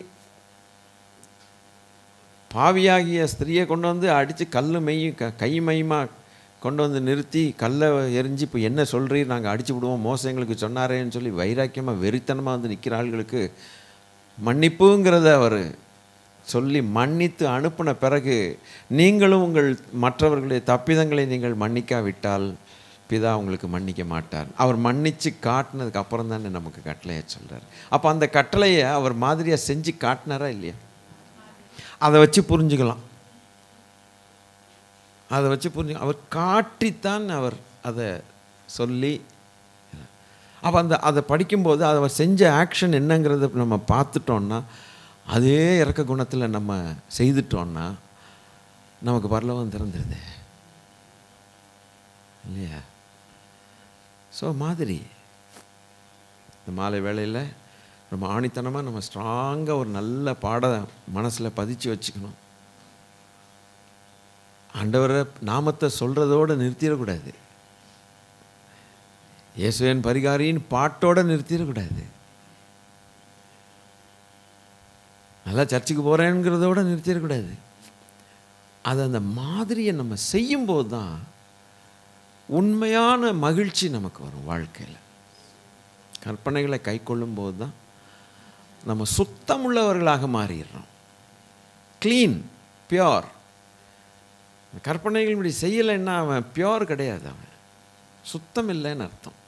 பாவியாகிய ஸ்திரியை கொண்டு வந்து அடித்து கல் மெய்யும் கை மையுமா கொண்டு வந்து நிறுத்தி கல்லை எரிஞ்சு இப்போ என்ன சொல்கிறீர், நாங்கள் அடிச்சு விடுவோம், மோசம் எங்களுக்கு சொன்னாரேன்னு சொல்லி வைராக்கியமாக வெறித்தனமாக வந்து நிற்கிற ஆள்களுக்கு மன்னிப்புங்கிறத அவர் சொல்லி மன்னித்து அனுப்பின பிறகு, நீங்களும் உங்கள் மற்றவர்களுடைய தப்பிதங்களை நீங்கள் மன்னிக்காவிட்டால் பிதா உங்களுக்கு மன்னிக்க மாட்டார். அவர் மன்னித்து காட்டினதுக்கு அப்புறம் தானே நமக்கு கட்டளையை சொல்கிறார். அப்போ அந்த கட்டளையை அவர் மாதிரியாக செஞ்சு காட்டினாரா இல்லையா? அதை வச்சு புரிஞ்சுக்கலாம். அதை வச்சு அவர் காட்டித்தான் அவர் அதை சொல்லி. அப்போ அதை படிக்கும்போது அவர் செஞ்ச ஆக்ஷன் என்னங்கிறத நம்ம பார்த்துட்டோன்னா, அதே இறக்க குணத்தில் நம்ம செய்துட்டோன்னா நமக்கு பரலோகம் திறந்துடுது இல்லையா? ஸோ மாதிரி இந்த மாலை வேளையில் ரொம்ப ஆணித்தனமாக நம்ம ஸ்ட்ராங்காக ஒரு நல்ல பாடம் மனசில் பதிச்சு வச்சுக்கணும். ஆண்டவரை நாமத்தை சொல்கிறதோடு நிறுத்திடக்கூடாது. இயேசுவின் பரிகாரியின் பாட்டோடு நிறுத்திடக்கூடாது. நல்லா சர்ச்சுக்கு போகிறேங்கிறதோடு நிறுத்திடக்கூடாது. அது அந்த மாதிரியை நம்ம செய்யும்போது தான் உண்மையான மகிழ்ச்சி நமக்கு வரும் வாழ்க்கையில். கற்பனைகளை கை கொள்ளும்போது தான் நம்ம சுத்தமுள்ளவர்களாக மாறிடுறோம். Clean, pure. கற்பனைகள் இப்படி செய்யலைன்னா அவன் பியோர் கிடையாது, அவன் சுத்தம் இல்லைன்னு அர்த்தம்.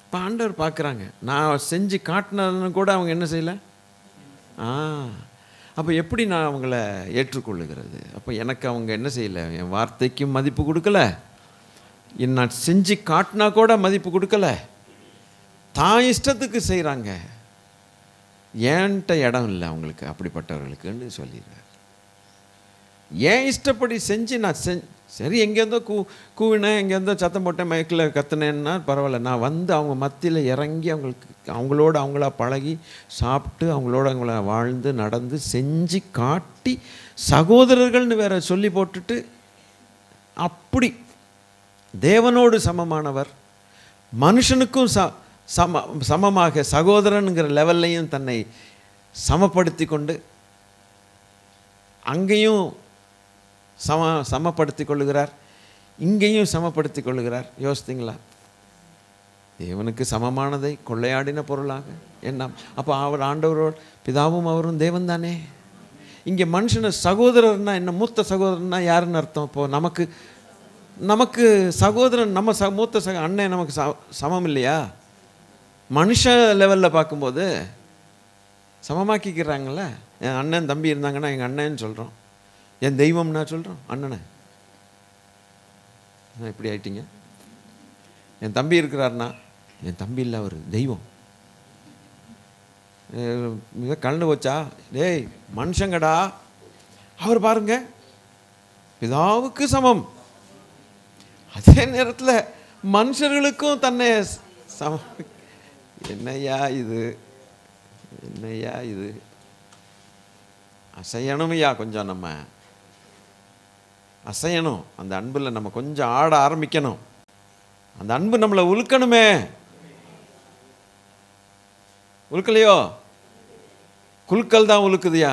இப்போ ஆண்டவர் பார்க்குறாங்க, நான் செஞ்சு காட்டினதுன்னு கூட அவங்க என்ன செய்யலை. அப்போ எப்படி நான் அவங்கள ஏற்றுக்கொள்ளுகிறது? அப்போ எனக்கு அவங்க என்ன செய்யலை, என் வார்த்தைக்கும் மதிப்பு கொடுக்கல, நான் செஞ்சு காட்டினா கூட மதிப்பு கொடுக்கல, தான் இஷ்டத்துக்கு செய்கிறாங்க. ஏன்ட்ட இடம் இல்லை அவங்களுக்கு, அப்படிப்பட்டவர்களுக்குன்னு சொல்லிடுறார். ஏன் இஷ்டப்படி செஞ்சு நான் சரி, எங்கேருந்தோ கூவினேன், எங்கேருந்தோ சத்தம் போட்டேன், மயக்கில் கத்துனேன்னா பரவாயில்ல, நான் வந்து அவங்க மத்தியில் இறங்கி அவங்களோட அவங்களா பழகி சாப்பிட்டு அவங்கள வாழ்ந்து நடந்து செஞ்சு காட்டி சகோதரர்கள்னு வேற சொல்லி போட்டுட்டு, அப்படி தேவனோடு சமமானவர், மனுஷனுக்கும் சமமாக சகோதரனுங்கிற லெவல்லையும் தன்னை சமப்படுத்தி கொண்டு அங்கேயும் சமப்படுத்தி கொள்ளுகிறார், இங்கேயும் சமப்படுத்தி கொள்ளுகிறார். யோசித்தீங்களா? தேவனுக்கு சமமானதை கொள்ளையாடின பொருளாக எண்ணாம். அப்போ அவர் ஆண்டவரோடு பிதாவும் அவரும் தேவன் தானே. இங்கே மனுஷனை சகோதரர்னா என்ன, மூத்த சகோதரன்னா யாருன்னு அர்த்தம்? இப்போது நமக்கு சகோதரன், நம்ம மூத்த அண்ணன் நமக்கு சமம் இல்லையா? மனுஷ லெவலில் பார்க்கும்போது சமமாக்கிக்கிறாங்கள. என் அண்ணன் தம்பி இருந்தாங்கன்னா எங்கள் அண்ணன்னு சொல்கிறோம், என் தெய்வம்னா சொல்கிறோம் அண்ணனை. இப்படி ஆயிட்டீங்க. என் தம்பி இருக்கிறாருன்னா என் தம்பி இல்லை, அவர் தெய்வம். மிக கலந்து போச்சா, டேய் மனுஷங்கடா, அவர் பாருங்க பிதாவுக்கு சமம், அதே நேரத்தில் மனுஷர்களுக்கும் தன்னை சமம். என்னையா இது, என்னையா இது? அசையணுமையா, கொஞ்சம் நம்ம அசையணும். அந்த அன்பில் நம்ம கொஞ்சம் ஆட ஆரம்பிக்கணும். அந்த அன்பு நம்மளை உழுக்கணுமே. உழுக்கலையோ? குழுக்கள் தான் உழுக்குதுயா,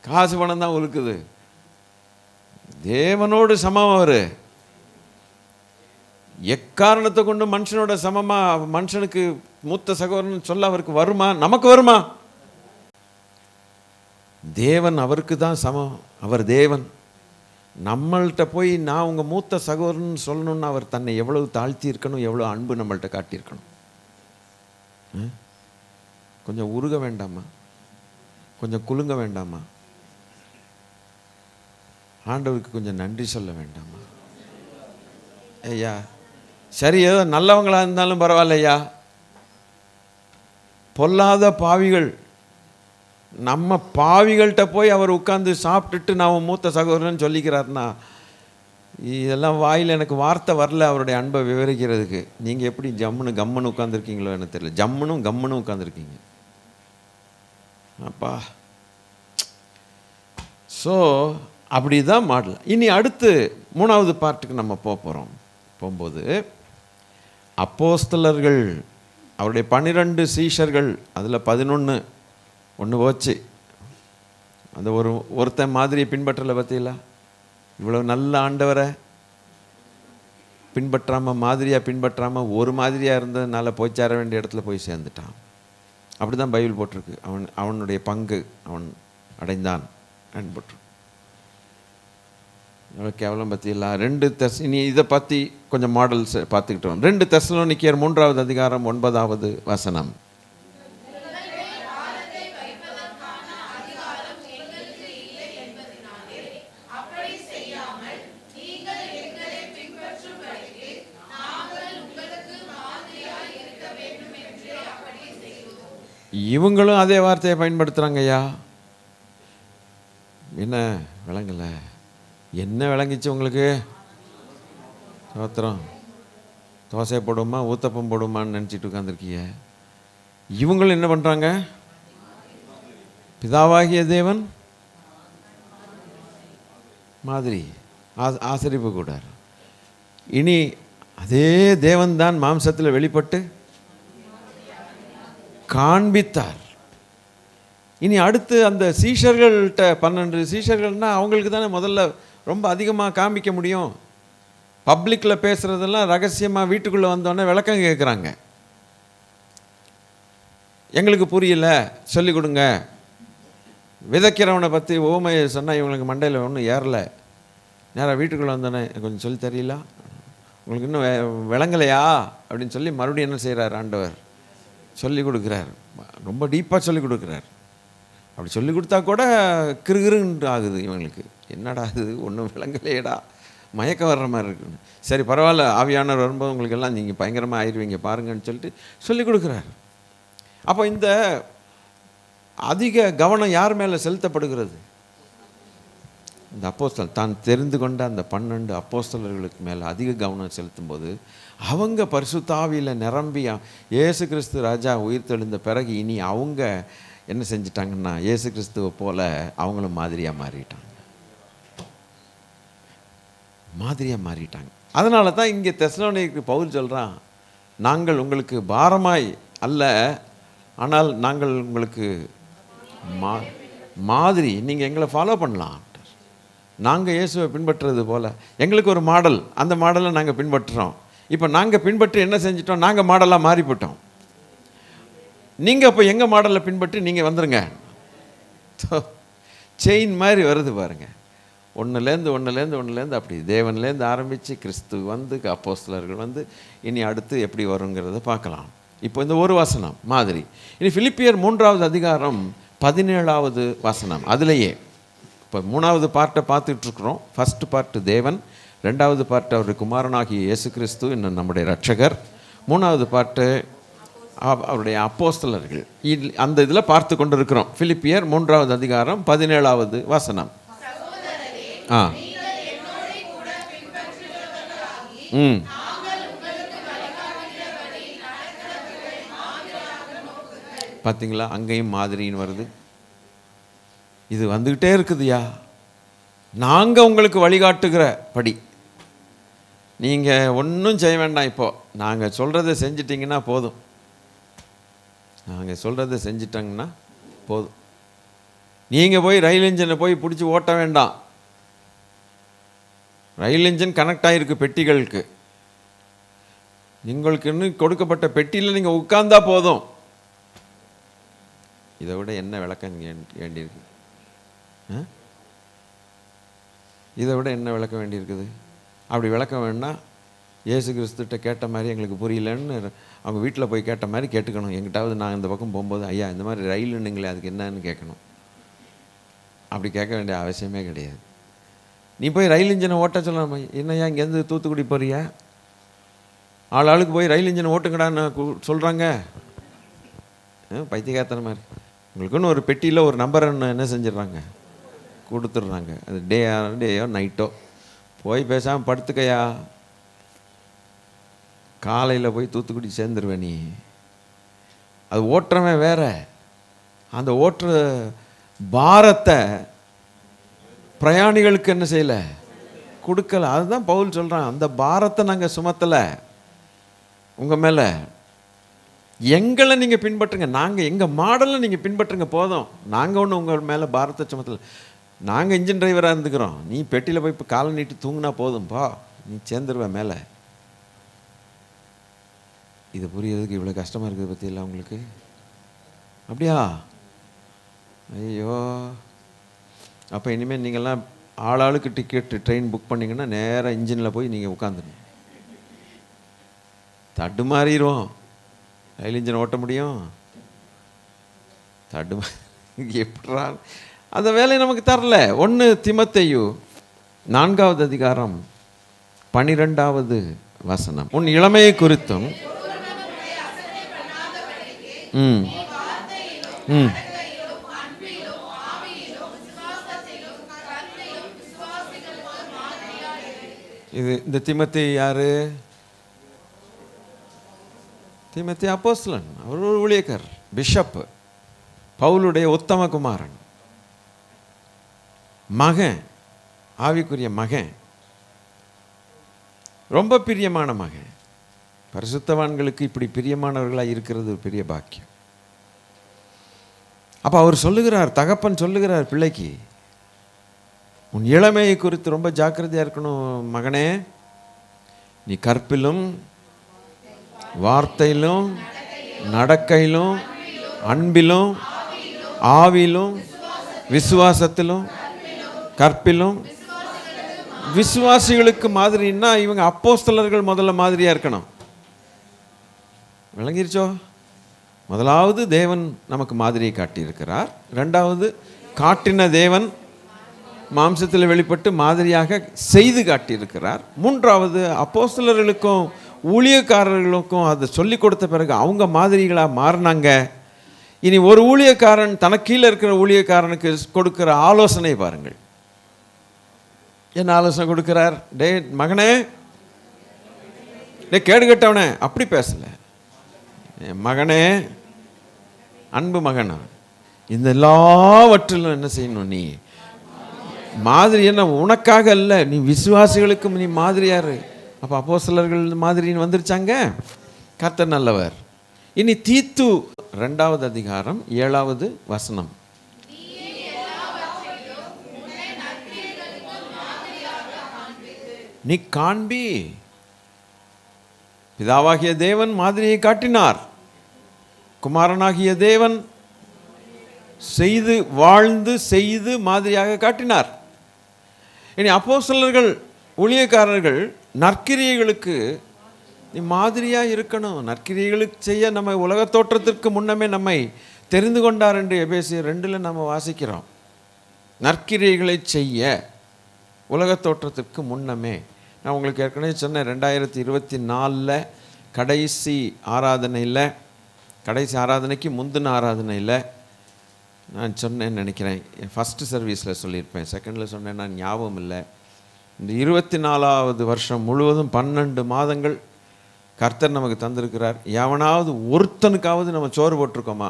காசு பணம் தான் உழுக்குது. தேவனோடு சமம் அவர். எக்காரணத்தை கொண்டு மனுஷனோட சமமா, மனுஷனுக்கு மூத்த சகோதரன் சொல்ல அவருக்கு வருமா? நமக்கு வருமா? தேவன் அவருக்கு தான் சமம். அவர் தேவன், நம்மள்கிட்ட போய் நான் உங்கள் மூத்த சகோதரன் சொல்லணும்னு அவர் தன்னை எவ்வளவு தாழ்த்தி இருக்கணும், எவ்வளோ அன்பு நம்மள்கிட்ட காட்டியிருக்கணும். கொஞ்சம் உருக வேண்டாமா? கொஞ்சம் குலுங்க வேண்டாமா? ஆண்டவருக்கு கொஞ்சம் நன்றி சொல்ல வேண்டாமா? ஐயா சரி, ஏதோ நல்லவங்களாக இருந்தாலும் பரவாயில்லையா, பொல்லாத பாவிகள், நம்ம பாவிகள்கிட்ட போய் அவர் உட்கார்ந்து சாப்பிட்டுட்டு நான் மூத்த சகோதரன் சொல்லிக்கிறாருன்னா, இதெல்லாம் வாயில் எனக்கு வார்த்தை வரல அவருடைய அன்பை விவரிக்கிறதுக்கு. நீங்கள் எப்படி கம்முன்னு உட்காந்துருக்கீங்களோ எனக்கு தெரியல. கம்முன்னு உட்காந்துருக்கீங்க அப்பா. ஸோ அப்படி தான் மாடல். இனி அடுத்து 3வது பார்ட்டுக்கு நம்ம போகிறோம். போகும்போது அப்போஸ்தலர்கள், அவருடைய 12 சீஷர்கள், அதில் 11 போச்சு. அந்த ஒருத்தன் மாதிரியை பின்பற்றலை பார்த்தீங்களா? இவ்வளோ நல்ல ஆண்டவரை பின்பற்றாமல், மாதிரியாக பின்பற்றாமல், ஒரு மாதிரியாக இருந்ததுனால போய் சேர வேண்டிய இடத்துல போய் சேர்ந்துட்டான். அப்படி தான் பைபிள் போட்டிருக்கு. அவனுடைய பங்கு அவன் அடைந்தான் போட்டிருக்கு. எவ்வளோ கேவலம் பற்றியெல்லாம். 2 இனி இதை பற்றி கொஞ்சம் மாடல்ஸ் பார்த்துக்கிட்டோம். 2 தெசலோனிக்கேயர் 3வது அதிகாரம் 9வது வசனம். இவங்களும் அதே வார்த்தையை பயன்படுத்துகிறாங்க. ஐயா என்ன விளங்கலை? என்ன விளங்கிச்சு உங்களுக்கு? சோத்திரம். தோசை போடுமா ஊத்தப்பம் போடுமான்னு நினச்சிட்டு உட்காந்துருக்கீங்க. இவங்களும் என்ன பண்ணுறாங்க? பிதாவாகிய தேவன் மாதிரி ஆசரிப்பு கூடார். இனி அதே தேவன் தான் மாம்சத்தில் வெளிப்பட்டு காண்பித்தார். இனி அடுத்து அந்த சீஷர்கள்ட்ட 12 சீஷர்கள்னால் அவங்களுக்கு தானே முதல்ல ரொம்ப அதிகமாக காண்பிக்க முடியும். பப்ளிக்கில் பேசுகிறதெல்லாம் ரகசியமாக வீட்டுக்குள்ளே வந்தோடனே விளக்கம் கேட்குறாங்க. எங்களுக்கு புரியல, சொல்லிக் கொடுங்க. விதைக்கிறவனை பற்றி ஓமையை சொன்னால் இவங்களுக்கு மண்டையில் ஒன்றும் ஏறலை. நேராக வீட்டுக்குள்ளே வந்தோடனே கொஞ்சம் சொல்லி தெரியல, உங்களுக்கு இன்னும் விளங்கலையா அப்படின்னு சொல்லி மறுபடியும் என்ன செய்கிறார் ஆண்டவர்? சொல்லி கொடுக்குறார். ரொம்ப டீப்பாக சொல்லி கொடுக்குறார். அப்படி சொல்லி கொடுத்தா கூட கிருகிருன்னு ஆகுது இவங்களுக்கு. என்னடா இது, ஒன்றும் விளங்கலையடா, மயக்கம் வர்ற மாதிரி இருக்குன்னு. சரி பரவாயில்ல, ஆவியானவர் வரும்போது உங்களுக்கு எல்லாம் நீங்கள் பயங்கரமாக ஆயிடுவீங்க பாருங்கன்னு சொல்லிட்டு சொல்லி கொடுக்குறார். அப்போ இந்த அதிக கவனம் யார் மேலே செலுத்தப்படுகிறது? இந்த அப்போஸ்தலர், தான் தெரிந்து கொண்ட அந்த 12 அப்போஸ்தலர்களுக்கு மேலே அதிக கவனம் செலுத்தும் போது அவங்க பரிசுத்த ஆவியில் நிரம்பி இயேசு கிறிஸ்து ராஜா உயிர் தெழுந்த பிறகு இனி அவங்க என்ன செஞ்சிட்டாங்கன்னா இயேசு கிறிஸ்துவை போல அவங்களும் மாதிரியாக மாறிட்டாங்க. அதனால தான் இங்கே தெசலோனிக்கு பவுல் சொல்கிறான், நாங்கள் உங்களுக்கு பாரமாய் அல்ல, ஆனால் நாங்கள் உங்களுக்கு மாதிரி, நீங்கள் எங்களை ஃபாலோ பண்ணலாம். நாங்கள் இயேசுவை பின்பற்றுறது போல் எங்களுக்கு ஒரு மாடல், அந்த மாடலை நாங்கள் பின்பற்றுறோம். இப்போ நாங்கள் பின்பற்றி என்ன செஞ்சிட்டோம்? நாங்கள் மாடலாக மாறிவிட்டோம். நீங்கள் இப்போ எங்கள் மாடலை பின்பற்றி நீங்கள் வந்துடுங்க. செயின் மாதிரி வருது பாருங்கள். ஒன்றுலேருந்து அப்படி தேவன்லேருந்து ஆரம்பித்து கிறிஸ்து வந்து அப்போஸ்தலர்கள் வந்து இனி அடுத்து எப்படி வருங்கிறத பார்க்கலாம். இப்போ இந்த ஒரு வசனம் மாதிரி. இனி பிலிப்பியர் 3வது அதிகாரம் 17வது வசனம். அதுலேயே இப்போ 3வது பார்ட்டை பார்த்துட்ருக்குறோம். ஃபஸ்ட்டு பார்ட்டு தேவன், 2வது பார்ட்டு அவருடைய குமாரனாகிய இயேசு கிறிஸ்து இன்னும் நம்முடைய ரட்சகர், 3வது பார்ட்டு அவருடைய அப்போஸ்தலர்கள். அந்த இதில் பார்த்து கொண்டு இருக்கிறோம். பிலிப்பியர் 3வது அதிகாரம் 17வது வசனம். பார்த்தீங்களா, அங்கேயும் மாதிரின்னு வருது. இது வந்துக்கிட்டே இருக்குதுயா. நாங்கள் உங்களுக்கு வழிகாட்டுகிற படி நீங்கள் ஒன்றும் செய்ய வேண்டாம். இப்போது நாங்கள் சொல்கிறத செஞ்சிட்டிங்கன்னா போதும். நீங்கள் போய் ரயில் இன்ஜினை போய் பிடிச்சி ஓட்ட வேண்டாம். ரயில் இன்ஜின் கனெக்ட் ஆகிருக்கு பெட்டிகளுக்கு. உங்களுக்கு இன்னும் கொடுக்கப்பட்ட பெட்டியில் நீங்கள் உட்கார்ந்தா போதும். இதை விட என்ன விளக்கம் வேண்டியிருக்கு? இதை விட என்ன விளக்க வேண்டியிருக்குது? அப்படி விளக்க வேணும்னா இயேசு கிறிஸ்துட்ட கேட்ட மாதிரி எங்களுக்கு புரியலன்னு அவங்க வீட்டில் போய் கேட்ட மாதிரி கேட்டுக்கணும். எங்கிட்டாவது நான் இந்த பக்கம் போகும்போது, ஐயா இந்த மாதிரி ரயிலுன்னுங்களே அதுக்கு என்னன்னு கேட்கணும். அப்படி கேட்க வேண்டிய அவசியமே கிடையாது. நீ போய் ரயில் இன்ஜினை ஓட்ட சொல்லலாம். என்னையா இங்கேருந்து தூத்துக்குடி போறியா? ஆளுக்கு போய் ரயில் இன்ஜினை ஓட்டுங்கடான்னு சொல்கிறாங்க. பைத்தியக்காரத்தன மாதிரி. உங்களுக்குன்னு ஒரு பெட்டியில் ஒரு நம்பர்ன்னு என்ன செஞ்சிடறாங்க, கொடுத்துட்றாங்க. அது டேயோ நைட்டோ போய் பேசாமல் படுத்துக்கையா. காலையில் போய் தூத்துக்குடி சேர்ந்துருவேன். நீ அது ஓட்டுறவன் வேற. அந்த ஓட்டுற பாரத்தை பிரயாணிகளுக்கு என்ன செய்யலை, கொடுக்கல. அதுதான் பவுல் சொல்கிறான், அந்த பாரத்தை நாங்கள் சுமத்தலை உங்கள் மேலே. எங்களை நீங்கள் பின்பற்றுங்க, நாங்கள் எங்கள் மாடலை நீங்கள் பின்பற்றுங்க போதும். நாங்கள் ஒன்று உங்கள் மேலே பாரத்தை சுமத்தலை. நாங்கள் இன்ஜின் டிரைவராக இருந்துக்கிறோம். நீ பெட்டியில் போய் இப்போ காலை நீட்டி தூங்கினா போதும்பா, நீ சேர்ந்துருவேன் மேலே. இது புரியறதுக்கு இவ்வளோ கஷ்டமாக இருக்குது பற்றியெல்லாம் உங்களுக்கு? அப்படியா? ஐயோ, அப்போ இனிமேல் நீங்கள்லாம் ஆளாளுக்கு டிக்கெட்டு ட்ரெயின் புக் பண்ணிங்கன்னா நேராக இன்ஜினில் போய் நீங்கள் உட்காந்துருங்க. தடுமாறிடுவோம். ரயில் இன்ஜின் ஓட்ட முடியும்? எப்படா அந்த வேலையை நமக்கு தரல. 1 தீமோத்தேயு 4வது அதிகாரம் 12வது வசனம். உன் இளமையை குறித்தும் இது இந்த தீமோத்தேயு யாரு? தீமோத்தேயு அப்போஸ்தலன். அவர் ஒரு ஊழியக்கார், பிஷப், பவுலுடைய உத்தம குமாரன், மகன், ஆவிக்குரிய மகன், ரொம்ப பிரியமான மகன். பரிசுத்தவான்களுக்கு இப்படி பிரியமானவர்களாக இருக்கிறது ஒரு பெரிய பாக்கியம். அப்போ அவர் சொல்லுகிறார், தகப்பன் சொல்லுகிறார் பிள்ளைக்கு, உன் இளமையை குறித்து ரொம்ப ஜாக்கிரதையாக இருக்கணும் மகனே. நீ கற்பிலும் வார்த்தையிலும் நடக்கையிலும் அன்பிலும் ஆவிலும் விசுவாசத்திலும் கற்பிலும். விசுவாசிகளுக்கு மாதிரின்னா இவங்க அப்போஸ்தலர்கள் முதல்ல மாதிரியாக இருக்கணும். விளங்கிருச்சோ? முதலாவது தேவன் நமக்கு மாதிரியை காட்டியிருக்கிறார். 2வது காட்டின தேவன் மாம்சத்தில் வெளிப்பட்டு மாதிரியாக செய்து காட்டியிருக்கிறார். 3வது அப்போஸ்தலர்களுக்கும் ஊழியக்காரர்களுக்கும் அதை சொல்லி கொடுத்த பிறகு அவங்க மாதிரிகளாக மாறினாங்க. இனி ஒரு ஊழியக்காரன் தனக்கு கீழே இருக்கிற ஊழியக்காரனுக்கு கொடுக்கிற ஆலோசனை பாருங்கள். என்ன ஆலோசனை கொடுக்கிறார்? டே மகனே, டே கேடு கட்டவனே, அப்படி பேசலை. மகனே, அன்பு மகனா, இந்த எல்லாவற்றிலும் என்ன செய்யணும்? நீ மாதிரி என்ன உனக்காக அல்ல, நீ விசுவாசிகளுக்கு நீ மாதிரியாரு. அப்போ அப்போஸ்தலர்கள் மாதிரின்னு வந்துருச்சாங்க. கர்த்தர் நல்லவர். இனி தீத்து 2வது அதிகாரம் 7வது வசனம். நீ காண்பி. பிதாவாகிய தேவன் மாதிரியை காட்டினார். குமாரனாகிய தேவன் செய்து வாழ்ந்து செய்து மாதிரியாக காட்டினார். இனி அப்போஸ்தலர்கள் ஊழியக்காரர்கள் நற்கிரியைகளுக்கு நீ மாதிரியாக இருக்கணும். நற்கிரியைகளுக்கு செய்ய நம்ம உலக தோற்றத்திற்கு முன்னமே நம்மை தெரிந்து கொண்டார் என்று எபேசியர் 2 நம்ம வாசிக்கிறோம். நற்கிரியைகளை செய்ய உலக தோற்றத்திற்கு முன்னமே. நான் உங்களுக்கு ஏற்கனவே சொன்னேன், 2024 கடைசி ஆராதனையில், கடைசி ஆராதனைக்கு முந்தின ஆராதனையில் நான் சொன்னேன்னு நினைக்கிறேன். ஃபஸ்ட்டு சர்வீஸில் சொல்லியிருப்பேன், செகண்டில் சொன்னேன், நான் ஞாபகம் இல்லை. இந்த 24வது வருஷம் முழுவதும் 12 மாதங்கள் கர்த்தர் நமக்கு தந்திருக்கிறார். எவனாவது ஒருத்தனுக்காவது நம்ம சோறு போட்டிருக்கோமா?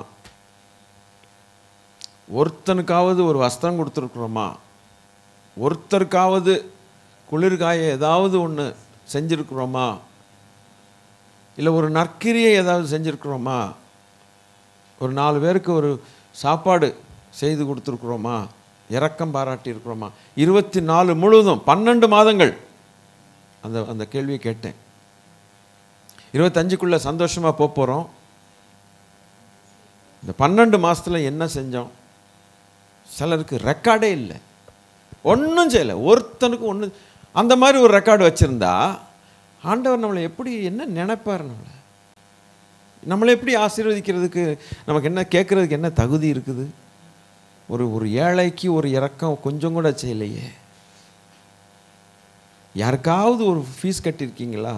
ஒருத்தனுக்காவது ஒரு வஸ்திரம் கொடுத்துருக்குறோமா? ஒருத்தருக்காவது குளிர்காய ஏதாவது ஒன்று செஞ்சுருக்குறோமா? இல்லை ஒரு நற்கிரியை ஏதாவது செஞ்சுருக்குறோமா? ஒரு 4 பேருக்கு ஒரு சாப்பாடு செய்து கொடுத்துருக்குறோமா? இரக்கம் பாராட்டி இருக்கிறோமா? 24 முழுவதும் 12 மாதங்கள் அந்த கேள்வியை கேட்டேன். 25க்குள்ளே சந்தோஷமாக போகிறோம். இந்த 12 மாதத்தில் என்ன செஞ்சோம்? சிலருக்கு ரெக்கார்டே இல்லை. ஒன்றும் செய்யலை, ஒருத்தனுக்கும் ஒன்றும். அந்த மாதிரி ஒரு ரெக்கார்டு வச்சுருந்தா ஆண்டவர் நம்மளை எப்படி என்ன நினைப்பார்? நம்மளை எப்படி ஆசீர்வதிக்கிறதுக்கு நமக்கு என்ன கேட்குறதுக்கு என்ன தகுதி இருக்குது? ஒரு ஏழைக்கு ஒரு இரக்கம் கொஞ்சம் கூட செய்யலையே. யாருக்காவது ஒரு ஃபீஸ் கட்டியிருக்கீங்களா?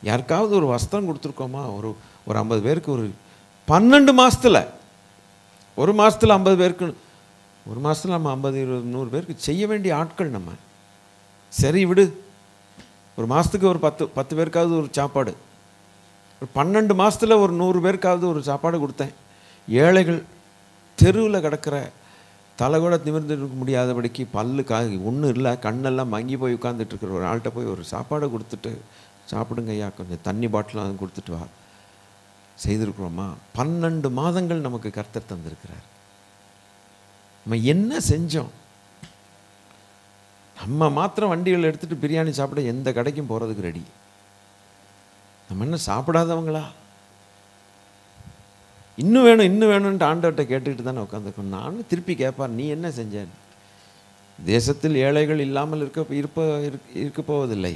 யாருக்காவது ஒரு வஸ்திரம் கொடுத்துருக்கோமா? ஒரு 50 பேருக்கு ஒரு 12 மாதத்தில், ஒரு மாதத்தில் 50 பேருக்கு, ஒரு மாதத்தில் நம்ம 50, 20, 100 பேருக்கு செய்ய வேண்டிய ஆட்கள் நம்ம. சரி விடு, ஒரு மாதத்துக்கு ஒரு 10 பேருக்காவது ஒரு சாப்பாடு, ஒரு 12 மாதத்தில் ஒரு 100 பேருக்காவது ஒரு சாப்பாடு கொடுத்தேன். ஏழைகள் தெருவில் கிடக்கிற தலை கூட நிமிர்ந்து இருக்க முடியாதபடிக்கு ஒன்றும் இல்லை, கண்ணெல்லாம் மங்கி போய் உட்காந்துட்டு இருக்கிற ஒரு ஆள்கிட்ட போய் ஒரு சாப்பாடை கொடுத்துட்டு, சாப்பிடுங்க ஐயா, கொஞ்சம் தண்ணி பாட்டிலாம் கொடுத்துட்டு வா, செய்திருக்கிறோமா? 12 மாதங்கள் நமக்கு கர்த்தர் தந்திருக்கிறார். நம்ம என்ன செஞ்சோம்? நம்ம மாத்திரம் வண்டிகள் எடுத்துகிட்டு பிரியாணி சாப்பிட எந்த கடைக்கும் போகிறதுக்கு ரெடி. நம்ம என்ன சாப்பிடாதவங்களா? இன்னும் வேணும் இன்னும் வேணும்ன்ட்டு ஆண்டவர்கிட்ட கேட்டுக்கிட்டு தானே உட்காந்துருக்கோம். நானும் திருப்பி கேட்பார், நீ என்ன செஞ்சேன்? தேசத்தில் ஏழைகள் இல்லாமல் இருக்க போவதில்லை,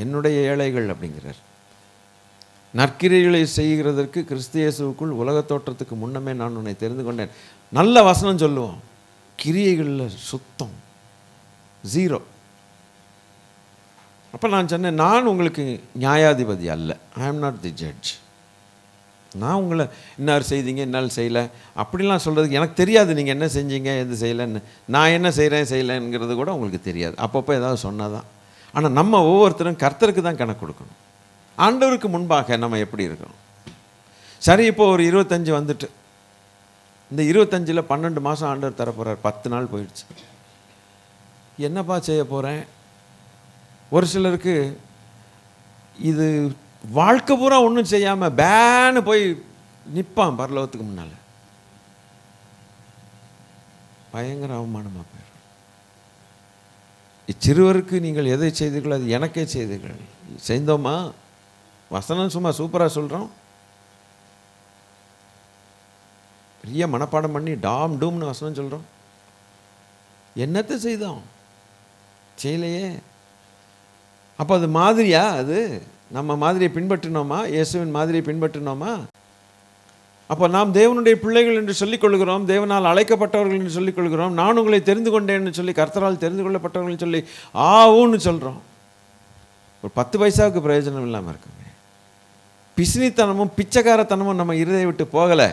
என்னுடைய ஏழைகள் அப்படிங்கிறார். நற்கிரியைகளை செய்கிறதற்கு கிறிஸ்து இயேசுவுக்குள் உலகத் தோற்றத்துக்கு முன்னமே நான் உன்னை தெரிந்து கொண்டேன். நல்ல வசனம் சொல்லுவோம், கிரியைகளில் சுத்தம், 0. அப்போ நான் சொன்னேன், நான் உங்களுக்கு நியாயாதிபதி அல்ல, ஐ ஆம் நாட் தி ஜட்ஜ். நான் உங்களை இன்னார் செய்தீங்க இன்னால் செய்யலை அப்படிலாம் சொல்கிறதுக்கு எனக்கு தெரியாது. நீங்கள் என்ன செஞ்சீங்க எது செய்யலைன்னு, நான் என்ன செய்யலைங்கிறது கூட உங்களுக்கு தெரியாது. அப்பப்போ ஏதாவது சொன்னால் தான். ஆனால் நம்ம ஒவ்வொருத்தரும் கர்த்தருக்கு தான் கணக்கு கொடுக்கணும். ஆண்டவருக்கு முன்பாக நம்ம எப்படி இருக்கணும்? சரி, இப்போது ஒரு 25 வந்துட்டு, இந்த 25ல் 12 மாதம் ஆண்டவர் தரப்போகிறார். 10 நாள் போயிடுச்சு. என்னப்பா செய்ய போகிறேன்? ஒரு சிலருக்கு இது வாழ்க்கை பூரா ஒன்றும் செய்யாமல் பேன்னு போய் நிற்பான் பரலோகத்துக்கு முன்னால். பயங்கர அவமானமாக போயிடும். இச்சிறுவருக்கு நீங்கள் எதை செய்தீர்களோ அது எனக்கே செய்தீர்கள். செய்தோமா? வசனம் சும்மா சூப்பராக சொல்கிறோம், பெரிய மனப்பாடம் பண்ணி டாம் டூம்னு வசனம் சொல்கிறோம். என்னத்தை செய்தோம்? செய்யலையே. அப்போ அது மாதிரியா? அது நம்ம மாதிரியை பின்பற்றினோமா? இயேசுவின் மாதிரியை பின்பற்றினோமா? அப்போ நாம் தேவனுடைய பிள்ளைகள் என்று சொல்லிக் கொள்கிறோம், தேவனால் அழைக்கப்பட்டவர்கள் என்று சொல்லிக் கொள்கிறோம், நான் உங்களை தெரிந்து கொண்டேன்னு சொல்லி, கர்த்தரால் தெரிந்து கொள்ளப்பட்டவர்கள் சொல்லி ஆவுன்னு சொல்கிறோம். ஒரு 10 பைசாவுக்கு பிரயோஜனம் இல்லாமல் இருக்குங்க. பிசினித்தனமும் பிச்சைக்காரத்தனமும் நம்ம இருதை விட்டு போகலை.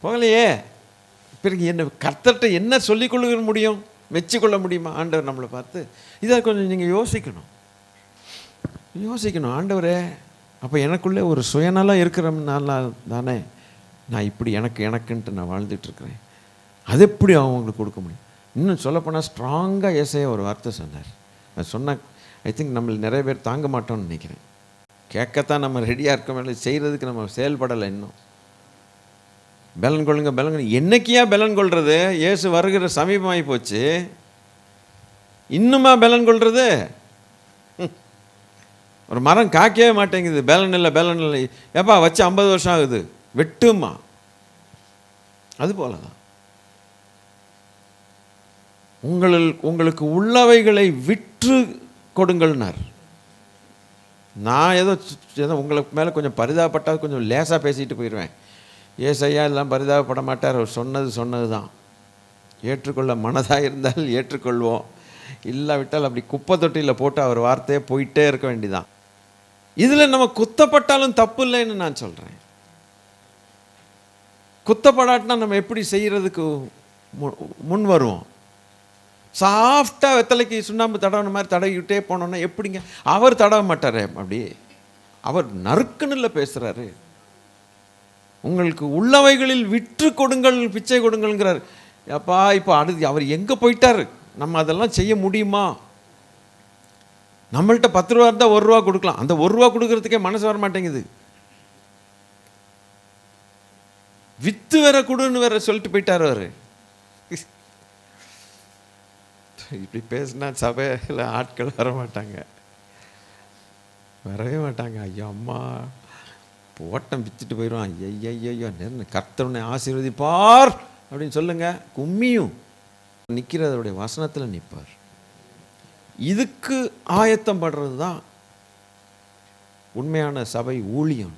போகலையே. பிறகு என்ன கர்த்தர்கிட்ட என்ன சொல்லிக்கொள்ள முடியும்? மெச்சிக்கொள்ள முடியுமா ஆண்டவர் நம்மளை பார்த்து? இதை கொஞ்சம் நீங்கள் யோசிக்கணும். ஆண்டவரே, அப்போ எனக்குள்ளே ஒரு சுயநலம் இருக்கிறனால தானே நான் இப்படி எனக்குன்ட்டு நான் வாழ்ந்துட்டுருக்கிறேன். அது எப்படி அவங்களுக்கு கொடுக்க முடியும்? இன்னும் சொல்லப்போனால் ஸ்ட்ராங்காக ஏசையா ஒரு வார்த்தை சொன்னார். அது சொன்னால் ஐ திங்க் நம்மள நிறைய பேர் தாங்க மாட்டோம்னு நினைக்கிறேன். கேட்கத்தான் நம்ம ரெடியாக இருக்கோம், செய்கிறதுக்கு நம்ம செயல்படலை. இன்னும் பலன் கொள்ளுங்க. என்னைக்கியா பலன் கொள்வது? இயேசு வருகிற சமீபமாகி போச்சு, இன்னுமா பலன் கொள்வது? ஒரு மரம் காக்கவே மாட்டேங்குது, பலன் இல்லை. ஏப்பா வச்சு 50 வருஷம் ஆகுது, வெட்டுமா? அது போல தான் உங்களுக்கு உள்ளவைகளை விற்று கொடுங்கள்னார். நான் ஏதோ உங்களுக்கு மேலே கொஞ்சம் பரிதாபப்பட்டால் கொஞ்சம் லேசாக பேசிட்டு போயிடுவேன். ஏசையா எல்லாம் பரிதாபப்பட மாட்டார். அவர் சொன்னது தான். ஏற்றுக்கொள்ள மனதாக இருந்தால் ஏற்றுக்கொள்வோம், இல்லாவிட்டால் அப்படி குப்பை தொட்டியில் போட்டு அவர் வார்த்தையே போயிட்டே இருக்க வேண்டிதான். இதில் நம்ம குத்தப்பட்டாலும் தப்பு இல்லைன்னு நான் சொல்கிறேன். குத்தப்படாட்டினா நம்ம எப்படி செய்கிறதுக்கு முன் வருவோம்? சாஃப்டாக வெத்தலைக்கு சுண்ணாம்பு தடவின மாதிரி தடவிக்கிட்டே போனோன்னா எப்படிங்க? அவர் தடவ மாட்டார், அப்படி அவர் நறுக்குன்னு பேசுகிறாரு. உங்களுக்கு உள்ளவைகளில் விற்று கொடுங்கள், பிச்சை கொடுங்கள்ங்கிறார். அப்பா இப்போ அடுத்து அவர் எங்கே போயிட்டார்? நம்ம அதெல்லாம் செய்ய முடியுமா? நம்மள்கிட்ட 10 ரூபா இருந்தால் 1 ரூபா கொடுக்கலாம். அந்த 1 ரூபா கொடுக்கறதுக்கே மனசு வர மாட்டேங்குது. வித்து வேற கொடுன்னு வேற சொல்லிட்டு போயிட்டார் அவர். இப்படி பேசினா சபையில் ஆட்கள் வரவே மாட்டாங்க. ஐயோ அம்மா ஓட்டம் வித்துட்டு போயிடுவான். ஐயோ கர்த்தருனை ஆசீர்வதிப்பார் அப்படின்னு சொல்லுங்க. கும்மியும் நிற்கிறதோடைய வசனத்தில் நிற்பார். இதுக்கு ஆயத்தம் படுறது தான் உண்மையான சபை ஊழியம்.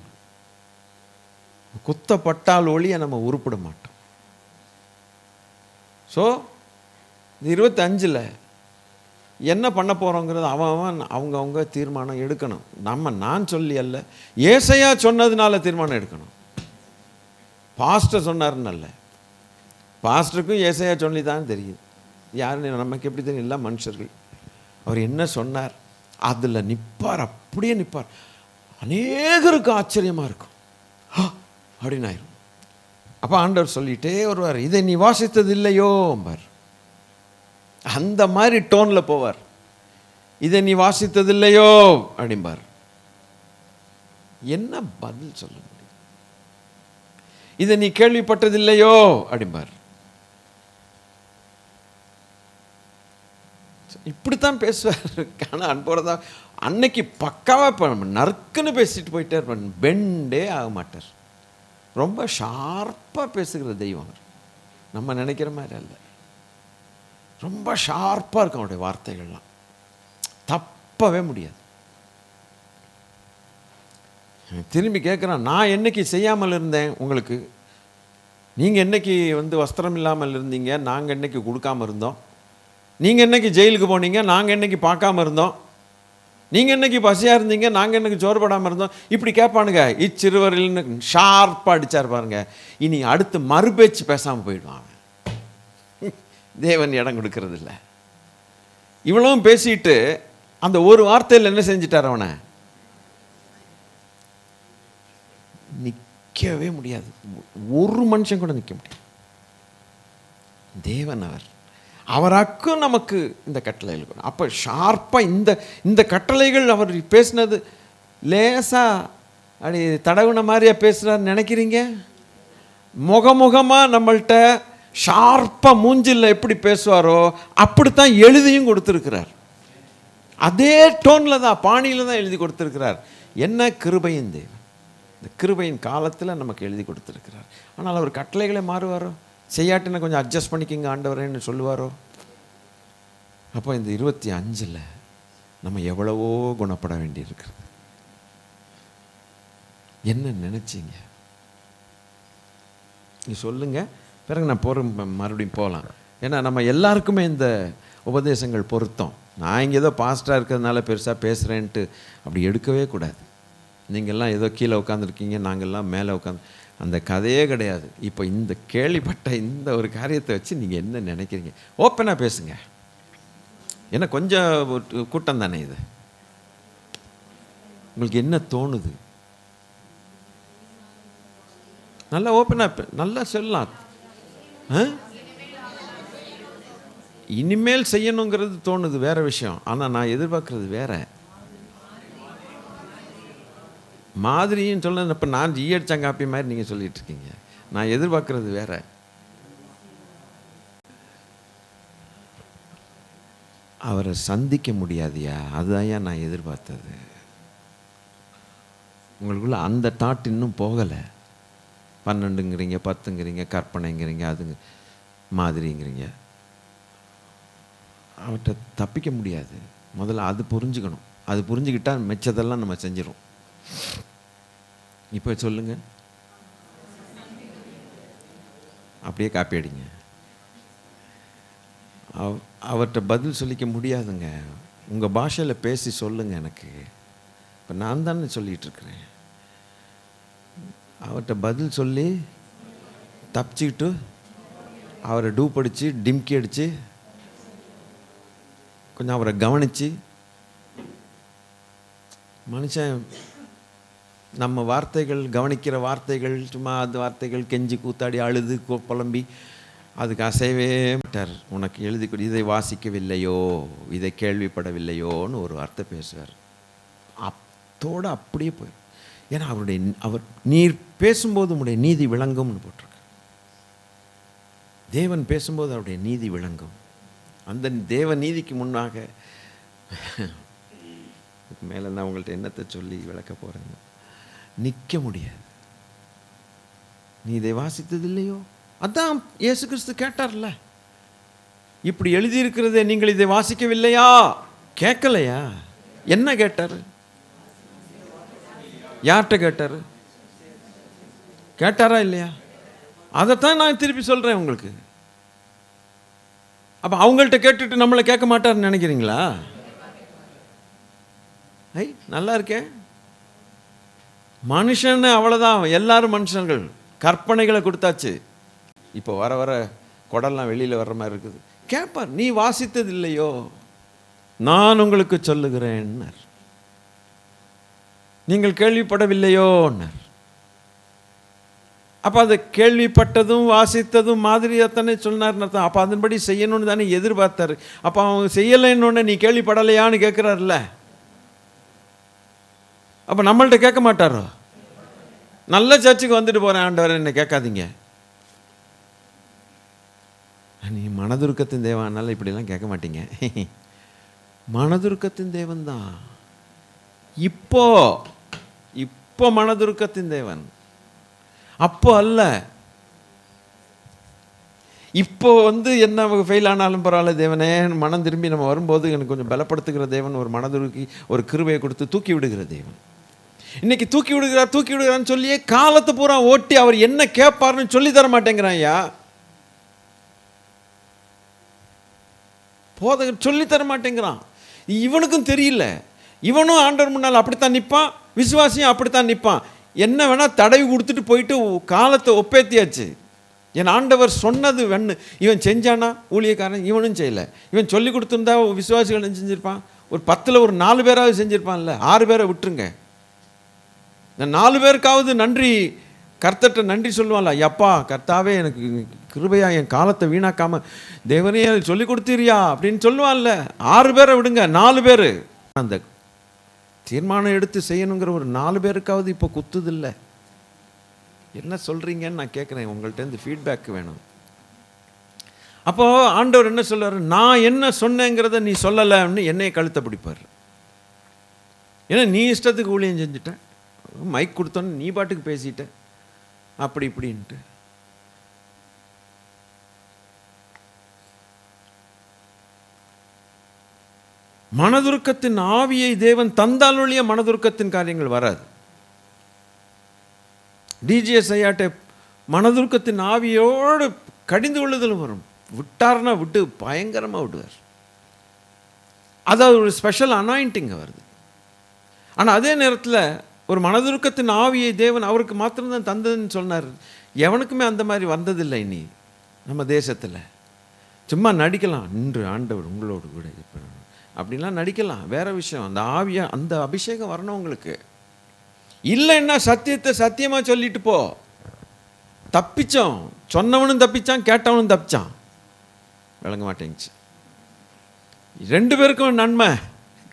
குத்தப்பட்டால் ஒழிய நம்ம உருப்பிட மாட்டோம். ஸோ 25 என்ன பண்ண போகிறோங்கிறது அவங்க தீர்மானம் எடுக்கணும். நான் சொல்லி அல்ல, ஏசையா சொன்னதுனால தீர்மானம் எடுக்கணும். பாஸ்டர் சொன்னார்னு அல்ல. பாஸ்டருக்கும் ஏசையா சொல்லி தான் தெரியுது. யாருன்னு நமக்கு எப்படி தெரியும்? இல்லை, மனுஷர்கள். அவர் என்ன சொன்னார் அதில் நிற்பார், அப்படியே நிற்பார். அநேகருக்கு ஆச்சரியமாக இருக்கும் அப்படின்னு ஆயிரும். அப்போ ஆண்டவர் சொல்லிகிட்டே வருவார், இதை நீ வாசித்தது இல்லையோ பார். அந்த மாதிரி டோனில் போவார். இதை நீ வாசித்தது இல்லையோ அப்படிம்பார். என்ன பதில் சொல்ல முடியும்? இதை நீ கேள்விப்பட்டதில்லையோ அப்படிம்பார். இப்படித்தான் பேசுவார். ஆனால் அன்போட அன்னைக்கு பக்காவாக நறுக்குன்னு பேசிட்டு போயிட்டே இருப்பார். பெண்டே ஆக மாட்டார். ரொம்ப ஷார்ப்பாக பேசுகிற தெய்வம் அவர். நம்ம நினைக்கிற மாதிரி அல்ல. ரொம்ப ஷார்ப்பாக இருக்கும் அவருடைய வார்த்தைகள்லாம். தப்பவே முடியாது. திரும்பி கேட்குறான், நான் என்னைக்கு செய்யாமல் இருந்தேன் உங்களுக்கு? நீங்கள் என்னைக்கு வஸ்திரம் இல்லாமல் இருந்தீங்க? நாங்கள் என்னைக்கு கொடுக்காமல் இருந்தோம்? நீங்கள் என்னைக்கு ஜெயிலுக்கு போனீங்க? நாங்கள் என்னைக்கு பார்க்காம இருந்தோம்? நீங்கள் என்னைக்கு பசியாக இருந்தீங்க? நாங்கள் என்னைக்கு சோறுபடாமல் இருந்தோம்? இப்படி கேட்பானுங்க. இச்சிறுவரில்னு ஷார்ப்பாக அடித்தார் பாருங்க. இனி அடுத்து மறுபேச்சு பேசாமல் போயிடுவாங்க. தேவன் இடம் கொடுக்கறது இல்லை. இவ்வளவும் பேசிட்டு அந்த ஒரு வார்த்தையில் என்ன செஞ்சிட்டார்? அவனை நிற்கவே முடியாது. ஒரு மனுஷன் கூட நிற்க முடியாது. தேவன் அவராக்கும் நமக்கு இந்த கட்டளை இருக்கணும். அப்போ ஷார்ப்பாக இந்த கட்டளைகள் அவர் பேசினது லேசாக அப்படி தடவுன மாதிரியா பேசுகிறார் நினைக்கிறீங்க? முகமுகமாக நம்மள்கிட்ட ஷார்ப்பாக மூஞ்சில் எப்படி பேசுவாரோ அப்படித்தான் எழுதியும் கொடுத்துருக்கிறார். அதே டோனில் தான், பாணியில் தான் எழுதி கொடுத்துருக்கிறார். என்ன கிருபையின் தேவன்! இந்த கிருபையின் காலத்தில் நமக்கு எழுதி கொடுத்துருக்கிறார். ஆனால் அவர் கட்டளைகளை மாறுவாரோ? செய்யாட்டின கொஞ்சம் அட்ஜஸ்ட் பண்ணிக்கிங்க ஆண்டவரேன்னு சொல்லுவாரோ? அப்போ இந்த 25 நம்ம எவ்வளவோ குணப்பட வேண்டியிருக்கிறது. என்ன நினச்சிங்க? நீ சொல்லுங்க, பிறகு நான் மறுபடியும் போகலாம். ஏன்னா நம்ம எல்லாருக்குமே இந்த உபதேசங்கள் பொருத்தம். நான் இங்கே ஏதோ பாஸ்டாக இருக்கிறதுனால பெருசாக பேசுகிறேன்ட்டு அப்படி எடுக்கவே கூடாது. நீங்கள்லாம் ஏதோ கீழே உட்காந்துருக்கீங்க, நாங்கள்லாம் மேலே உட்காந்து, அந்த கதையே கிடையாது. இப்போ இந்த கேள்விப்பட்ட இந்த ஒரு காரியத்தை வச்சு நீங்கள் என்ன நினைக்கிறீங்க? ஓப்பனாக பேசுங்க. ஏன்னா கொஞ்சம் கூட்டம் தானே இது. உங்களுக்கு என்ன தோணுது? நல்லா ஓப்பனாக நல்லா சொல்லலாம். இனிமேல் செய்யணுங்கிறது தோணுது, வேற விஷயம். ஆனால் நான் எதிர்பார்க்கறது வேற மாதிரின்னு சொல்ல. இப்போ நான் ஜிஎட்சங்காப்பி மாதிரி நீங்கள் சொல்லிட்டு இருக்கீங்க. நான் எதிர்பார்க்கறது வேற. அவரை சந்திக்க முடியாதியா? அதுதான் நான் எதிர்பார்த்தது. உங்களுக்குள்ள அந்த தாட் இன்னும் போகலை. 12ங்கிறீங்க, 10ங்கிறீங்க, கற்பனைங்கிறீங்க, அதுங்க மாதிரிங்கிறீங்க. அவர்கிட்ட தப்பிக்க முடியாது. முதல்ல அது புரிஞ்சுக்கணும். அது புரிஞ்சுக்கிட்டால் மிச்சதெல்லாம் நம்ம செஞ்சிடும். இப்போ சொல்லுங்க, அப்படியே காப்பி அடிங்க. அவர்கிட்ட பதில் சொல்லிக்க முடியாதுங்க. உங்கள் பாஷையில் பேசி சொல்லுங்க எனக்கு. இப்போ நான் தானே சொல்லிகிட்ருக்கிறேன். அவர்கிட்ட பதில் சொல்லி தப்பிச்சுக்கிட்டு அவரை டூப் அடித்து டிம்கி அடித்து கொஞ்சம் அவரை கவனித்து, மனுஷன் நம்ம வார்த்தைகள், கவனிக்கிற வார்த்தைகள், சும்மா அது வார்த்தைகள் கெஞ்சி கூத்தாடி அழுது புலம்பி அதுக்கு அசைவே மாட்டார். உனக்கு எழுதி கொடு, இதை வாசிக்கவில்லையோ, இதை கேள்விப்படவில்லையோன்னு ஒரு வார்த்தை பேசுவார். அத்தோடு அப்படியே போய், ஏன்னா அவர் நீர் பேசும்போது உங்களுடைய நீதி விளங்கும்னு போட்டிருக்கு. தேவன் பேசும்போது அவருடைய நீதி விளங்கும். அந்த தேவ நீதிக்கு முன்னாக மேலே நான் உங்கள்கிட்ட என்னத்தை சொல்லி விளக்க போகிறேங்க. நிற்க முடியாது. நீ இதை வாசித்தது இல்லையோ? அதான் இயேசு கிறிஸ்து கேட்டார்ல, இப்படி எழுதியிருக்கிறதே நீங்கள் இதை வாசிக்கவில்லையா? கேட்கலையா? என்ன கேட்டார்? யார்கிட்ட கேட்டார்? கேட்டாரா இல்லையா? அதைத்தான் நான் திருப்பி சொல்கிறேன் உங்களுக்கு. அப்போ அவங்கள்ட்ட கேட்டுட்டு நம்மளை கேட்க மாட்டார்னு நினைக்கிறீங்களா? நல்லா இருக்கே. மனுஷன்னு அவ்வளோதான், எல்லாரும் மனுஷங்கள். கற்பனைகளை கொடுத்தாச்சு. இப்போ வர வர குடல்லாம் வெளியில் வர்ற மாதிரி இருக்குது. கேட்பார், நீ வாசித்தது இல்லையோ? நான் உங்களுக்கு சொல்லுகிறேன்னார். நீங்கள் கேள்விப்படவில்லையோன்னார். அப்போ அதை கேள்விப்பட்டதும் வாசித்ததும் மாதிரி தானே சொன்னார்னு அர்த்தம். அப்போ அதன்படி செய்யணும்னு தானே எதிர்பார்த்தாரு. அப்போ அவங்க செய்யலைன்னு நீ கேள்விப்படலையான்னு கேட்குறாருல்ல. அப்போ நம்மள்ட்ட கேட்க மாட்டாரோ? நல்ல சர்ச்சுக்கு வந்துட்டு போகிறேன் ஆண்டவர் என்ன கேட்காதீங்க. நீ மனதுருக்கத்தின் தேவனால இப்படிலாம் கேட்க மாட்டீங்க. மனதுருக்கத்தின் தேவன் தான். இப்போ இப்போ மனதுருக்கத்தின் தேவன், அப்போ அல்ல. இப்போ என்ன ஃபெயில் ஆனாலும் பரவாயில்ல தேவனே, மனம் திரும்பி நம்ம வரும்போது எனக்கு கொஞ்சம் பலப்படுத்துகிற தேவன், ஒரு மனதுருக்கி ஒரு கிருபையை கொடுத்து தூக்கி விடுகிற தேவன். இன்னைக்கு தூக்கி விடுகிறான்னு சொல்லியே காலத்தை பூரா ஓட்டி அவர் என்ன கேட்பார்னு சொல்லி தர மாட்டேங்கிறான். ஐயா போதகர் சொல்லி தர மாட்டேங்கிறான். இவனுக்கும் தெரியல. இவனும் ஆண்டவர் முன்னால் அப்படித்தான் நிற்பான், விசுவாசியும் அப்படித்தான் நிற்பான். என்ன வேணா தடவி கொடுத்துட்டு போயிட்டு காலத்தை ஒப்பேத்தியாச்சு. என் ஆண்டவர் சொன்னது வேணு. இவன் செஞ்சானா ஊழியக்காரன்? இவனும் செய்யலை. இவன் சொல்லி கொடுத்துருந்தா விசுவாசிகள் செஞ்சிருப்பான். ஒரு 10ல் ஒரு 4 பேராவது செஞ்சிருப்பான்ல. 6 பேரை விட்டுருங்க. இந்த 4 பேருக்காவது நன்றி, கர்த்தர்கிட்ட நன்றி சொல்லுவான்ல. அப்பா கர்த்தாவே எனக்கு கிருபையா என் காலத்தை வீணாக்காம தேவனே சொல்லி கொடுத்தீரியா அப்படின்னு சொல்லுவான்ல. 6 பேரை விடுங்க, 4 பேர் அந்த தீர்மானம் எடுத்து செய்யணுங்கிற ஒரு 4 பேருக்காவது இப்போ குத்துதில்லை. என்ன சொல்கிறீங்கன்னு நான் கேட்குறேன். உங்கள்கிட்ட இந்த ஃபீட்பேக் வேணும். அப்போது ஆண்டவர் என்ன சொல்றாரு? நான் என்ன சொன்னேங்கிறத நீ சொல்லலைன்னு என்னைய கழுத்தை பிடிப்பார். ஏன்னா நீ இஷ்டத்துக்கு ஊழியம் செஞ்சுட்ட, மைக் கொடுத்தோன்னு நீ பாட்டுக்கு பேசிட்ட, அப்படி இப்படின்ட்டு. மனதுருக்கத்தின் ஆவியை தேவன் தந்தால் ஒழிய மனதுருக்கத்தின் காரியங்கள் வராது. டிஜிஎஸ் ஐயாட்ட மனதுருக்கத்தின் ஆவியோடு கடிந்து கொள்ளுதலும் வரும். விட்டார்னா விட்டு பயங்கரமாக விடுவார். அதாவது ஒரு ஸ்பெஷல் அனாயிண்டிங் வருது. ஆனால் அதே நேரத்தில் ஒரு மனதுருக்கத்தின் ஆவியை தேவன் அவருக்கு மாத்திரம்தான் தந்ததுன்னு சொன்னார். எவனுக்குமே அந்த மாதிரி வந்ததில்லை. இனி நம்ம தேசத்தில் சும்மா நடிக்கலாம், நின்று ஆண்டவர் உங்களோடு கூட இருப்பார் அப்படின்லாம் நடிக்கலாம், வேற விஷயம். அந்த ஆவியா அந்த அபிஷேகம் வரணும் உங்களுக்கு. இல்லைன்னா சத்தியத்தை சத்தியமாக சொல்லிட்டு போ. தப்பிச்சோம், சொன்னவனும் தப்பிச்சான், கேட்டவனும் தப்பிச்சான். விளங்க மாட்டேங்குச்சு. 2 பேருக்கும் நன்மை.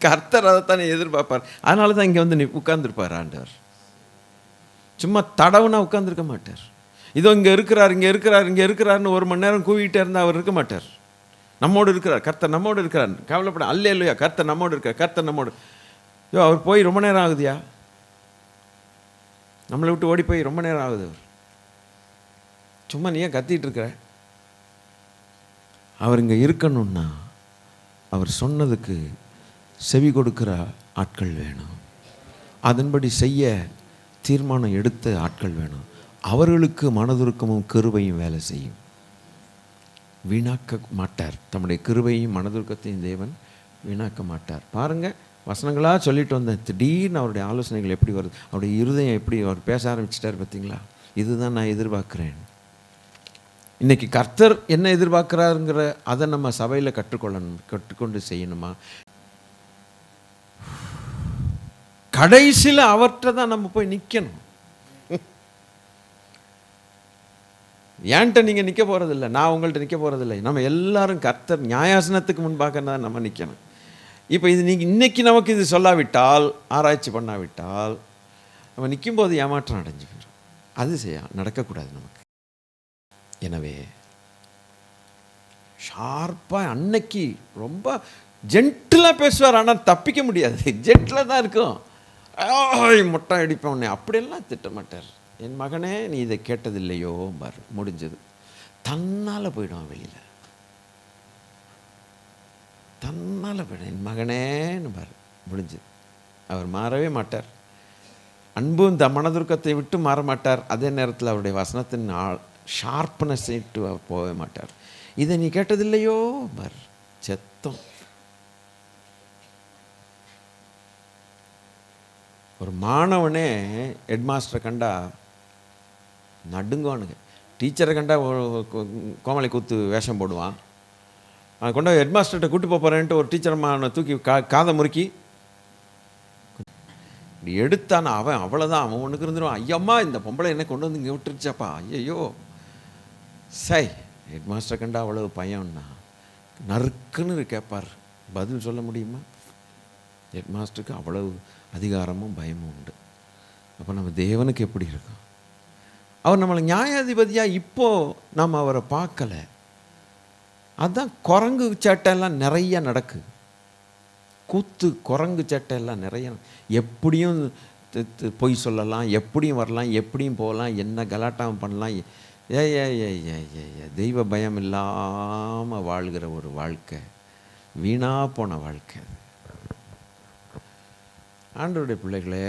கர்த்தர் அதைத்தானே எதிர்பார்ப்பார். அதனால தான் இங்கே நீ உட்கார்ந்துருப்பார் ஆண்டவர். சும்மா தடவுனா உட்கார்ந்துருக்க மாட்டார். இதோ இங்கே இருக்கிறார், இங்கே இருக்கிறார், இங்கே இருக்கிறார்னு 1 மணி நேரம் கூவிட்டே இருந்தால் அவர் இருக்க மாட்டார். நம்மோடு இருக்கிறார், கர்த்தர் நம்மோடு இருக்கிறார். கவலைப்பட அல்லேலூயா, கர்த்தர் நம்மோடு இருக்கார், கர்த்தர் நம்மோடு. ஐயோ அவர் போய் ரொம்ப நேரம் ஆகுதியா? நம்மளை விட்டு ஓடி போய் ரொம்ப நேரம் ஆகுது. அவர் சும்மா நீ ஏன் கத்திட்டு இருக்கிற? அவர் இங்கே இருக்கணும்னா அவர் சொன்னதுக்கு செவி கொடுக்கிற ஆட்கள் வேணும். அதன்படி செய்ய தீர்மானம் எடுத்த ஆட்கள் வேணும். அவர்களுக்கு மனதுருக்கமும் கிருபையும் வேலை செய்யும். வீணாக்க மாட்டார். தம்முடைய கிருபையும் மனதுருக்கத்தையும் தேவன் வீணாக்க மாட்டார். பாருங்கள், வசனங்களாக சொல்லிட்டு வந்தேன். திடீர்னு அவருடைய ஆலோசனைகள் எப்படி வருது, அவருடைய இருதயம் எப்படி அவர் பேச ஆரம்பிச்சிட்டார் பார்த்தீங்களா? இதுதான் நான் எதிர்பார்க்குறேன். இன்றைக்கி கர்த்தர் என்ன எதிர்பார்க்குறாருங்கிற அதை நம்ம சபையில் கற்றுக்கொண்டு செய்யணுமா? கடைசியில் அவர்கிட்ட தான் நம்ம போய் நிற்கணும். ஏன்ட்ட நீங்கள் நிற்க போகிறதில்ல, நான் உங்கள்கிட்ட நிற்க போகிறதில்லை. நம்ம எல்லாரும் கர்த்தர் நியாயாசனத்துக்கு முன்பாக தான் நம்ம நிற்கணும். இப்போ இது நீங்கள் இன்றைக்கி நமக்கு இது சொல்லாவிட்டால், ஆராய்ச்சி பண்ணாவிட்டால், நம்ம நிற்கும்போது ஏமாற்றம் அடைஞ்சு போயிடும். அது நடக்கக்கூடாது நமக்கு. எனவே ஷார்ப்பாக அன்னைக்கு ரொம்ப ஜென்டிலாக பேசுவார். ஆனால் தப்பிக்க முடியாது, ஜென்டிலாக தான் இருக்கும். முட்டை அடிப்பேன் உன்னை அப்படியெல்லாம் திட்ட மாட்டார். என் மகனே நீ இதை கேட்டதில்லையோ பார், முடிஞ்சது. தன்னால் போயிடும் வெளியில், தன்னால் போயிடும். என் மகனேன்னு பார், முடிஞ்சது. அவர் மாறவே மாட்டார். அன்பும் மனதுருக்கத்தை விட்டு மாற மாட்டார். அதே நேரத்தில் அவருடைய வசனத்தின் ஷார்ப்னஸ் விட்டு அவர் போகவே மாட்டார். இதை நீ கேட்டதில்லையோ பார், செத்தம். ஒரு மாணவனே ஹெட்மாஸ்டரை கண்டா நடுங்குவானுங்க. டீச்சரை கண்டா கோமலை கூத்து வேஷம் போடுவான். அவன் கொண்டு ஹெட்மாஸ்டர்கிட்ட கூட்டு போகிறேன்ட்டு ஒரு டீச்சர் அவனை தூக்கி காதை முறுக்கி இப்படி எடுத்தானா அவன் அவ்வளோதான், அவன் ஒன்றுக்கு இருந்துருவான். ஐயம்மா இந்த பொம்பளை என்ன கொண்டு வந்து இங்கே விட்டுருச்சாப்பா, ஐயோ சை. ஹெட்மாஸ்டரை கண்டா அவ்வளவு பயம்னா நறுக்குன்னு கேட்பார். பதில் சொல்ல முடியுமா? ஹெட்மாஸ்டருக்கு அவ்வளவு அதிகாரமும் பயமும் உண்டு. அப்போ நம்ம தேவனுக்கு எப்படி இருக்கும்? அவர் நம்மளை நியாயாதிபதியாக இப்போது நாம் அவரை பார்க்கலை. அதுதான் குரங்கு சேட்டையெல்லாம் நிறைய நடக்கு. கூத்து குரங்கு சேட்டையெல்லாம் நிறைய. எப்படியும் பொய் சொல்லலாம், எப்படியும் வரலாம், எப்படியும் போகலாம், என்ன கலாட்டாவும் பண்ணலாம். தெய்வ பயம் இல்லாமல் வாழ்கிற ஒரு வாழ்க்கை வீணாக போன வாழ்க்கை. ஆண்டவருடைய பிள்ளைகளே,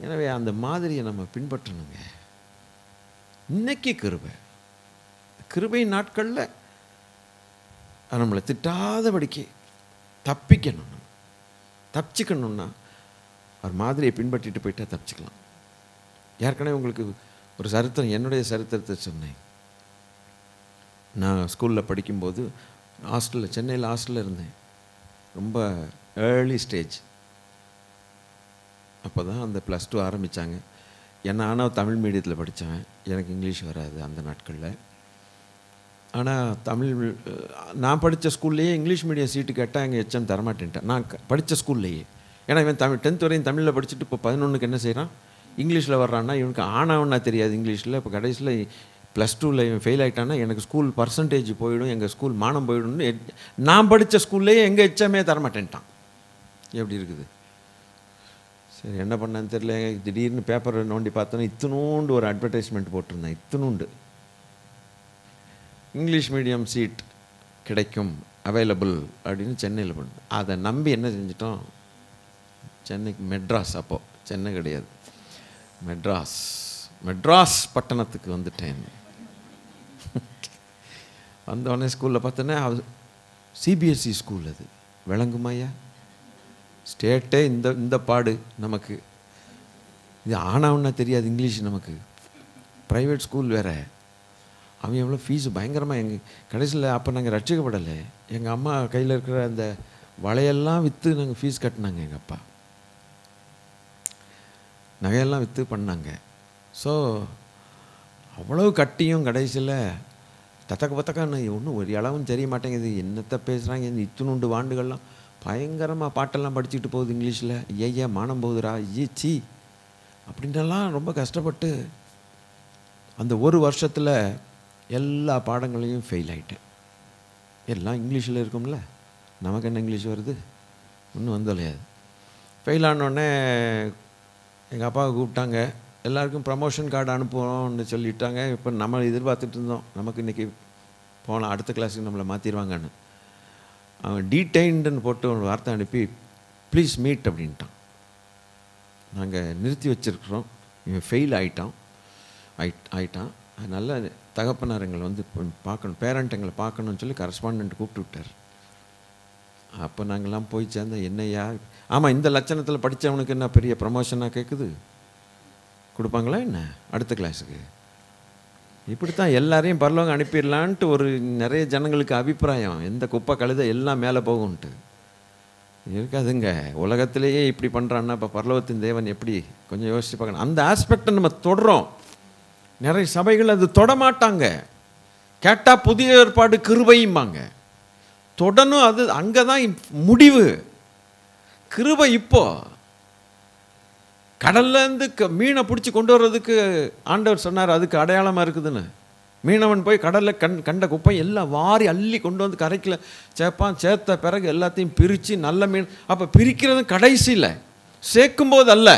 எனவே அந்த மாதிரியை நம்ம பின்பற்றணுங்க. இன்னைக்கு கிருபை நாட்களில் நம்மளை திட்டாதபடிக்கு தப்பிக்கணும். தப்பிச்சுக்கணுன்னா ஒரு மாதிரியை பின்பற்றிட்டு போயிட்டா தப்பிச்சுக்கலாம். ஏற்கனவே உங்களுக்கு ஒரு சரித்திரம், என்னுடைய சரித்திரத்தை சொன்னேன். நான் ஸ்கூலில் படிக்கும்போது ஹாஸ்டலில், சென்னையில் ஹாஸ்டலில் இருந்தேன். ரொம்ப ஏர்லி ஸ்டேஜ். அப்போ தான் அந்த +2 ஆரம்பித்தாங்க. ஆனால் தமிழ் மீடியத்தில் படித்தேன். எனக்கு இங்கிலீஷ் வராது அந்த நாட்களில். ஆனால் தமிழ் நான் படித்த ஸ்கூல்லையே இங்கிலீஷ் மீடியம் சீட்டு கேட்டால் எங்கள் HM தரமாட்டேன்ட்டேன். நான் படித்த ஸ்கூல்லையே. ஏன்னா இவன் 10th வரையும் தமிழில் படிச்சுட்டு இப்போ 11க்கு என்ன செய்கிறான், இங்கிலீஷில் வர்றான்னா இவனுக்கு ஆனாவன்னா தெரியாது இங்கிலீஷில். இப்போ கடைசியில் +2ல் இவன் ஃபெயில் ஆகிட்டான்னா எனக்கு ஸ்கூல் பர்சன்டேஜ் போயிடும், எங்கள் ஸ்கூல் மானம் போயிடும்னு நான் படித்த ஸ்கூல்லையே எங்கள் HM தரமாட்டேன்ட்டான். எப்படி இருக்குது? சரி என்ன பண்ணான்னு தெரியல. திடீர்னு பேப்பரை நோண்டி பார்த்தோன்னா இத்தினூண்டு ஒரு அட்வர்டைஸ்மெண்ட் போட்டிருந்தேன். இத்தினூண்டு இங்கிலீஷ் மீடியம் சீட் கிடைக்கும், அவைலபிள் அப்படின்னு சென்னையில் பண்ணு. அதை நம்பி என்ன செஞ்சிட்டோம், சென்னைக்கு மெட்ராஸ், அப்போது சென்னை கிடையாது, மெட்ராஸ் பட்டணத்துக்கு வந்துட்டேன். வந்தோடனே ஸ்கூலில் பார்த்தோன்னே அது CBSE ஸ்கூல். அது விளங்குமாயா? ஸ்டேட்டே இந்த பாடு நமக்கு. இது ஆனாவுன்னா தெரியாது இங்கிலீஷ் நமக்கு. ப்ரைவேட் ஸ்கூல் வேறு. அவன் எவ்வளோ ஃபீஸு பயங்கரமாக. எங்கள் கடைசியில் அப்போ நாங்கள் ரட்சிக்கப்படலை. எங்கள் அம்மா கையில் இருக்கிற அந்த வளையெல்லாம் விற்று நாங்கள் ஃபீஸ் கட்டினாங்க. எங்கள் அப்பா நகையெல்லாம் விற்று பண்ணாங்க. ஸோ அவ்வளோ கட்டியும் கடைசியில் பத்தக்கான்னு ஒன்றும் ஒரு அளவும் தெரிய மாட்டேங்குது. என்னத்தை பேசுகிறாங்க, இந்த இத்துணுண்டு வாண்டுகள்லாம் பயங்கரமாக பாட்டெல்லாம் படிச்சுக்கிட்டு போகுது இங்கிலீஷில். ஐயா மானம் போகுதுரா, ஈச்சி அப்படின்லாம் ரொம்ப கஷ்டப்பட்டு அந்த ஒரு வருஷத்தில் எல்லா பாடங்களையும் ஃபெயில் ஆகிட்டேன். எல்லாம் இங்கிலீஷில் இருக்கும்ல, நமக்கு என்ன இங்கிலீஷ் வருது, ஒன்றும் வந்துலையாது. ஃபெயில் ஆனோடனே எங்கள் அப்பாவை கூப்பிட்டாங்க. எல்லாருக்கும் ப்ரமோஷன் கார்டு அனுப்புகிறோம்னு சொல்லிட்டாங்க. இப்போ நம்ம எதிர்பார்த்துட்டு இருந்தோம், நமக்கு இன்றைக்கி போனால் அடுத்த கிளாஸுக்கு நம்மளை மாற்றிடுவாங்கன்னு. அவன் டீடைன்டுன்னு போட்டு ஒரு வார்த்தை அனுப்பி ப்ளீஸ் மீட் அப்படின்ட்டான். நாங்கள் நிறுத்தி வச்சுருக்குறோம், இவன் ஃபெயில் ஆயிட்டான். அதனால் தகப்பனார் எங்களை வந்து பார்க்கணும், பேரண்ட் எங்களை பார்க்கணுன்னு சொல்லி கரஸ்பாண்டன்ட் கூப்பிட்டு விட்டார். அப்போ நாங்கள்லாம் போய் சேர்ந்த என்னையா, ஆமாம் இந்த லட்சணத்தில் படித்தவனுக்கு என்ன பெரிய ப்ரமோஷனாக கேட்குது, கொடுப்பாங்களா என்ன அடுத்த கிளாஸுக்கு? இப்படித்தான் எல்லாரையும் பரலோகம் அனுப்பிடலான்ட்டு ஒரு நிறைய ஜனங்களுக்கு அபிப்பிராயம். எந்த குப்பை கழுத எல்லாம் மேலே போகும்ன்ட்டு இருக்காதுங்க. உலகத்திலேயே இப்படி பண்ணுறான்னா இப்போ பரலோகத்தின் தேவன் எப்படி, கொஞ்சம் யோசிச்சு பார்க்கணும். அந்த ஆஸ்பெக்டை நம்ம தொடரோம். நிறைய சபைகள் அது தொடமாட்டாங்க. கேட்டால் புதிய ஏற்பாடு கிருபையும்பாங்க, தொடணும். அது அங்கே தான் முடிவு. கிருபை இப்போ கடல்லேருந்து மீனை பிடிச்சி கொண்டு வர்றதுக்கு ஆண்டவர் சொன்னார், அதுக்கு அடையாளமாக இருக்குதுன்னு. மீனவன் போய் கடலில் கண்ட குப்பை எல்லாம் வாரி அள்ளி கொண்டு வந்து கரைக்கில் சேர்ப்பான். சேர்த்த பிறகு எல்லாத்தையும் பிரித்து நல்ல மீன். அப்போ பிரிக்கிறது கடைசியில், சேர்க்கும்போது அல்ல.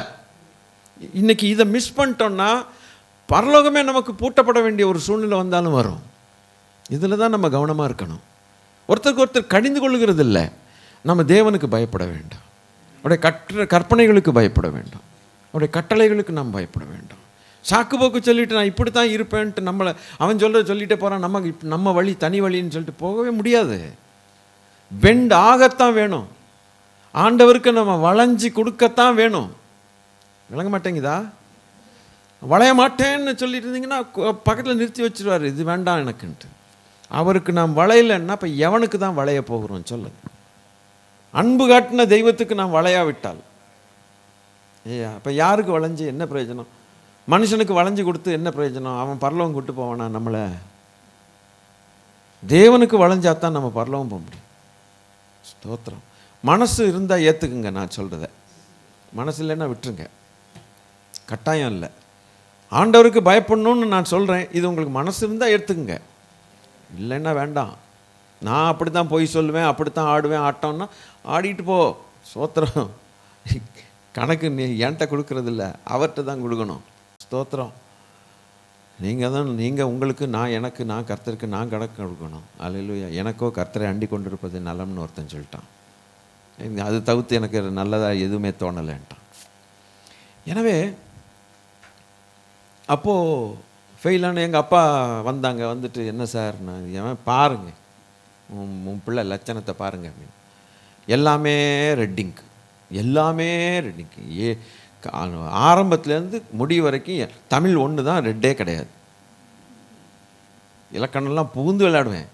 இன்றைக்கி இதை மிஸ் பண்ணிட்டோம்னா பரலோகமே நமக்கு பூட்டப்பட வேண்டிய ஒரு சூழ்நிலை வந்தாலும் வரும். இதில் தான் நம்ம கவனமாக இருக்கணும். ஒருத்தருக்கு ஒருத்தர் கடிந்து கொள்ளுகிறது இல்லை. நம்ம தேவனுக்கு பயப்பட வேண்டாம். அவருடைய கற்பனைகளுக்கு பயப்பட வேண்டாம். அவருடைய கட்டளைகளுக்கு நாம் பயப்பட வேண்டாம். சாக்கு போக்கு சொல்லிட்டு நான் இப்படி தான் இருப்பேன்ட்டு நம்மளை அவன் சொல்லிட்டே போகிறான். நம்ம வழி தனி வழின்னு சொல்லிட்டு போகவே முடியாது. பெண்ட் ஆகத்தான் வேணும். ஆண்டவருக்கு நம்ம வளைஞ்சி கொடுக்கத்தான் வேணும். விளங்க மாட்டேங்குதா? வளைய மாட்டேன்னு சொல்லிட்டு இருந்தீங்கன்னா பக்கத்தில் நிறுத்தி வச்சுருவார், இது வேண்டாம் எனக்குன்ட்டு. அவருக்கு நாம் வளையலைன்னா இப்போ எவனுக்கு தான் வளைய போகிறோம் சொல்லுங்க? அன்பு காட்டின தெய்வத்துக்கு நாம் வளையாவிட்டால் இப்போ யாருக்கு வளைஞ்சி என்ன பிரயோஜனம்? மனுஷனுக்கு வளைஞ்சி கொடுத்து என்ன பிரயோஜனம்? அவன் பரலோகம் கூட்டு போவானா நம்மளை? தேவனுக்கு வளைஞ்சாத்தான் நம்ம பரலோகம் போக முடியும். ஸ்தோத்திரம். மனசு இருந்தால் ஏற்றுக்குங்க நான் சொல்கிறத. மனசு இல்லைன்னா விட்டுருங்க, கட்டாயம் இல்லை. ஆண்டவருக்கு பயப்படணும்னு நான் சொல்கிறேன். இது உங்களுக்கு மனசு இருந்தால் எடுத்துக்குங்க, இல்லைன்னா வேண்டாம். நான் அப்படி தான் போய் சொல்லுவேன், அப்படி தான் ஆடுவேன். ஆட்டோம்னா ஆடிட்டு போ. ஸ்தோத்திரம். கணக்கு நீ என்கிட்ட கொடுக்கறதில்ல, அவர்கிட்ட தான் கொடுக்கணும். ஸ்தோத்திரம். நீங்கள் உங்களுக்கு, நான் கர்த்தருக்கு நான் கணக்கு கொடுக்கணும். அல்லேலூயா. எனக்கோ கர்த்தரை அண்டி கொண்டிருப்பது நலம்னு ஒருத்தன் சொல்லிட்டான். அது தவிர்த்து எனக்கு நல்லதாக எதுவுமே தோணலைன்ட்டான். எனவே அப்போது ஃபெயிலான எங்கள் அப்பா வந்தாங்க. வந்துட்டு என்ன சார், நான் ஏன் பாருங்க உன் பிள்ளை லட்சணத்தை பாருங்க அப்படின்னு. எல்லாமே ரெட்டிங்க்கு, எல்லாமே ரெட்டிங்க்கு. ஆரம்பத்துலேருந்து முடிவு வரைக்கும் தமிழ் ஒன்று தான், ரெட்டே கிடையாது. இலக்கணம்லாம் புகுந்து விளையாடுவேன்.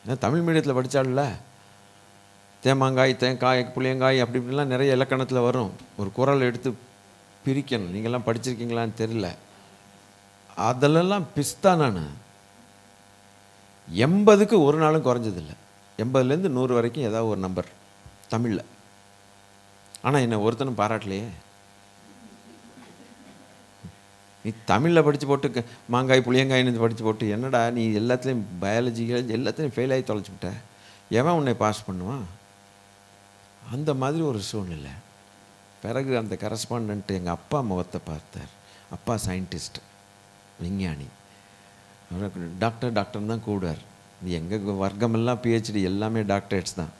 ஏன்னா தமிழ் மீடியத்தில் படித்தால தேமாங்காய், தேங்காய், புளியங்காய் அப்படி இப்படிலாம் நிறைய இலக்கணத்தில் வரும். ஒரு குறள் எடுத்து பிரிக்கணும். நீங்கள்லாம் படிச்சிருக்கீங்களான்னு தெரியல. அதிலெல்லாம் பிஸ்தா. நான் 80க்கு ஒரு நாளும் குறைஞ்சதில்லை. 80லேருந்து 100 வரைக்கும் ஏதாவது ஒரு நம்பர் தமிழில். ஆனால் என்னை ஒருத்தனும் பாராட்டலையே. நீ தமிழில் படித்து போட்டு மாங்காய் புளியங்காய்னு படித்து போட்டு என்னடா நீ எல்லாத்துலேயும் பயாலஜி எல்லாத்துலேயும் ஃபெயில் ஆகி தொலைச்சிவிட்ட, எவன் உன்னை பாஸ் பண்ணுவான்? அந்த மாதிரி ஒரு சூழ்நிலை. பிறகு அந்த கரஸ்பாண்டன்ட்டு எங்கள் அப்பா முகத்தை பார்த்தார். அப்பா சயின்டிஸ்ட், விஞ்ஞானி. டாக்டர்னு தான் கூடுவார். எங்கள் வர்க்கமெல்லாம் பிஹெச்டி எல்லாமே டாக்டரேட்ஸ் தான்.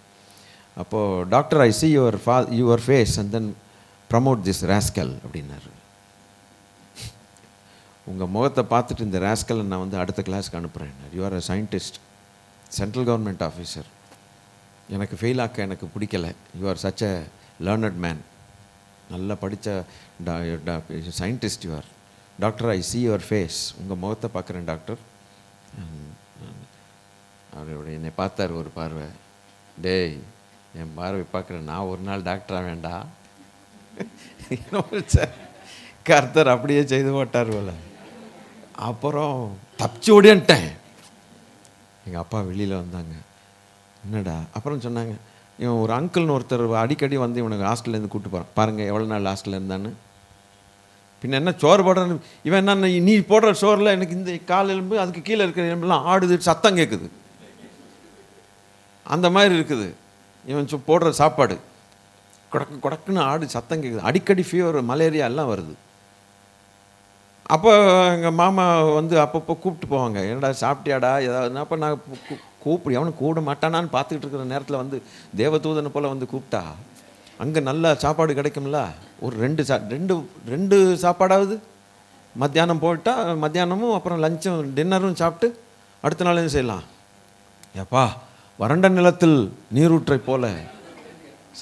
அப்போது doctor, I see your face and then promote this rascal அப்படின்னாரு. உங்கள் முகத்தை பார்த்துட்டு இந்த ராஸ்கலை நான் வந்து அடுத்த கிளாஸ்க்கு அனுப்புகிறேன். You are a scientist, central government officer. எனக்கு ஃபெயில் ஆக்க எனக்கு பிடிக்கலை. You are such a learned man, நல்லா படித்த scientist you are. Doctor, I see your face. உங்கள் முகத்தை பார்க்குறேன் டாக்டர். அவர் என்னை பார்த்தார் ஒரு பார்வை. டேய், என் பார்வை பார்க்குறேன், நான் ஒரு நாள் டாக்டராக வேண்டாம். கர்த்தர் அப்படியே செய்து போட்டார் போல. அப்புறம் தப்பிச்சு ஓடின்ட்டேன். எங்கள் அப்பா வெளியில் வந்தாங்க. என்னடா? அப்புறம் சொன்னாங்க, இவன் ஒரு அங்கிள்னு ஒருத்தர் அடிக்கடி வந்து இவனுக்கு ஹாஸ்டல்லேருந்து கூப்பிட்டு போகிறான். பாருங்கள் எவ்வளோ நாள் ஹாஸ்டலில் இருந்தான்னு. பின்ன என்ன சோறு போடுறன்னு, இவன் என்ன நீ போடுற சோறில் எனக்கு இந்த கால் எலும்பு அதுக்கு கீழே இருக்கிற எலும்புலாம் ஆடுது, சத்தம் கேட்குது, அந்த மாதிரி இருக்குது. இவன் போடுற சாப்பாடு கொடக்கு கொடக்குன்னு ஆடு சத்தம் கேட்குது. அடிக்கடி ஃபீவர், மலேரியா எல்லாம் வருது. அப்போ எங்கள் மாமா வந்து அப்பப்போ கூப்பிட்டு போவாங்க. என்னடா சாப்பிட்டியாடா ஏதாவது? அப்போ நான் கூப்பிடு, எவனும் கூட மாட்டானான்னு பார்த்துக்கிட்டு இருக்கிற நேரத்தில் வந்து தேவதூதனை போல் வந்து கூப்பிட்டா அங்கே நல்ல சாப்பாடு கிடைக்கும்ல. ஒரு ரெண்டு சாப்பாடாவது மத்தியானம் போட்டால் மத்தியானமும் அப்புறம் லஞ்சும் டின்னரும் சாப்பிட்டு அடுத்த நாள் என்ன செய்யலாம்? ஏப்பா, வறண்ட நிலத்தில் நீரூற்றை போல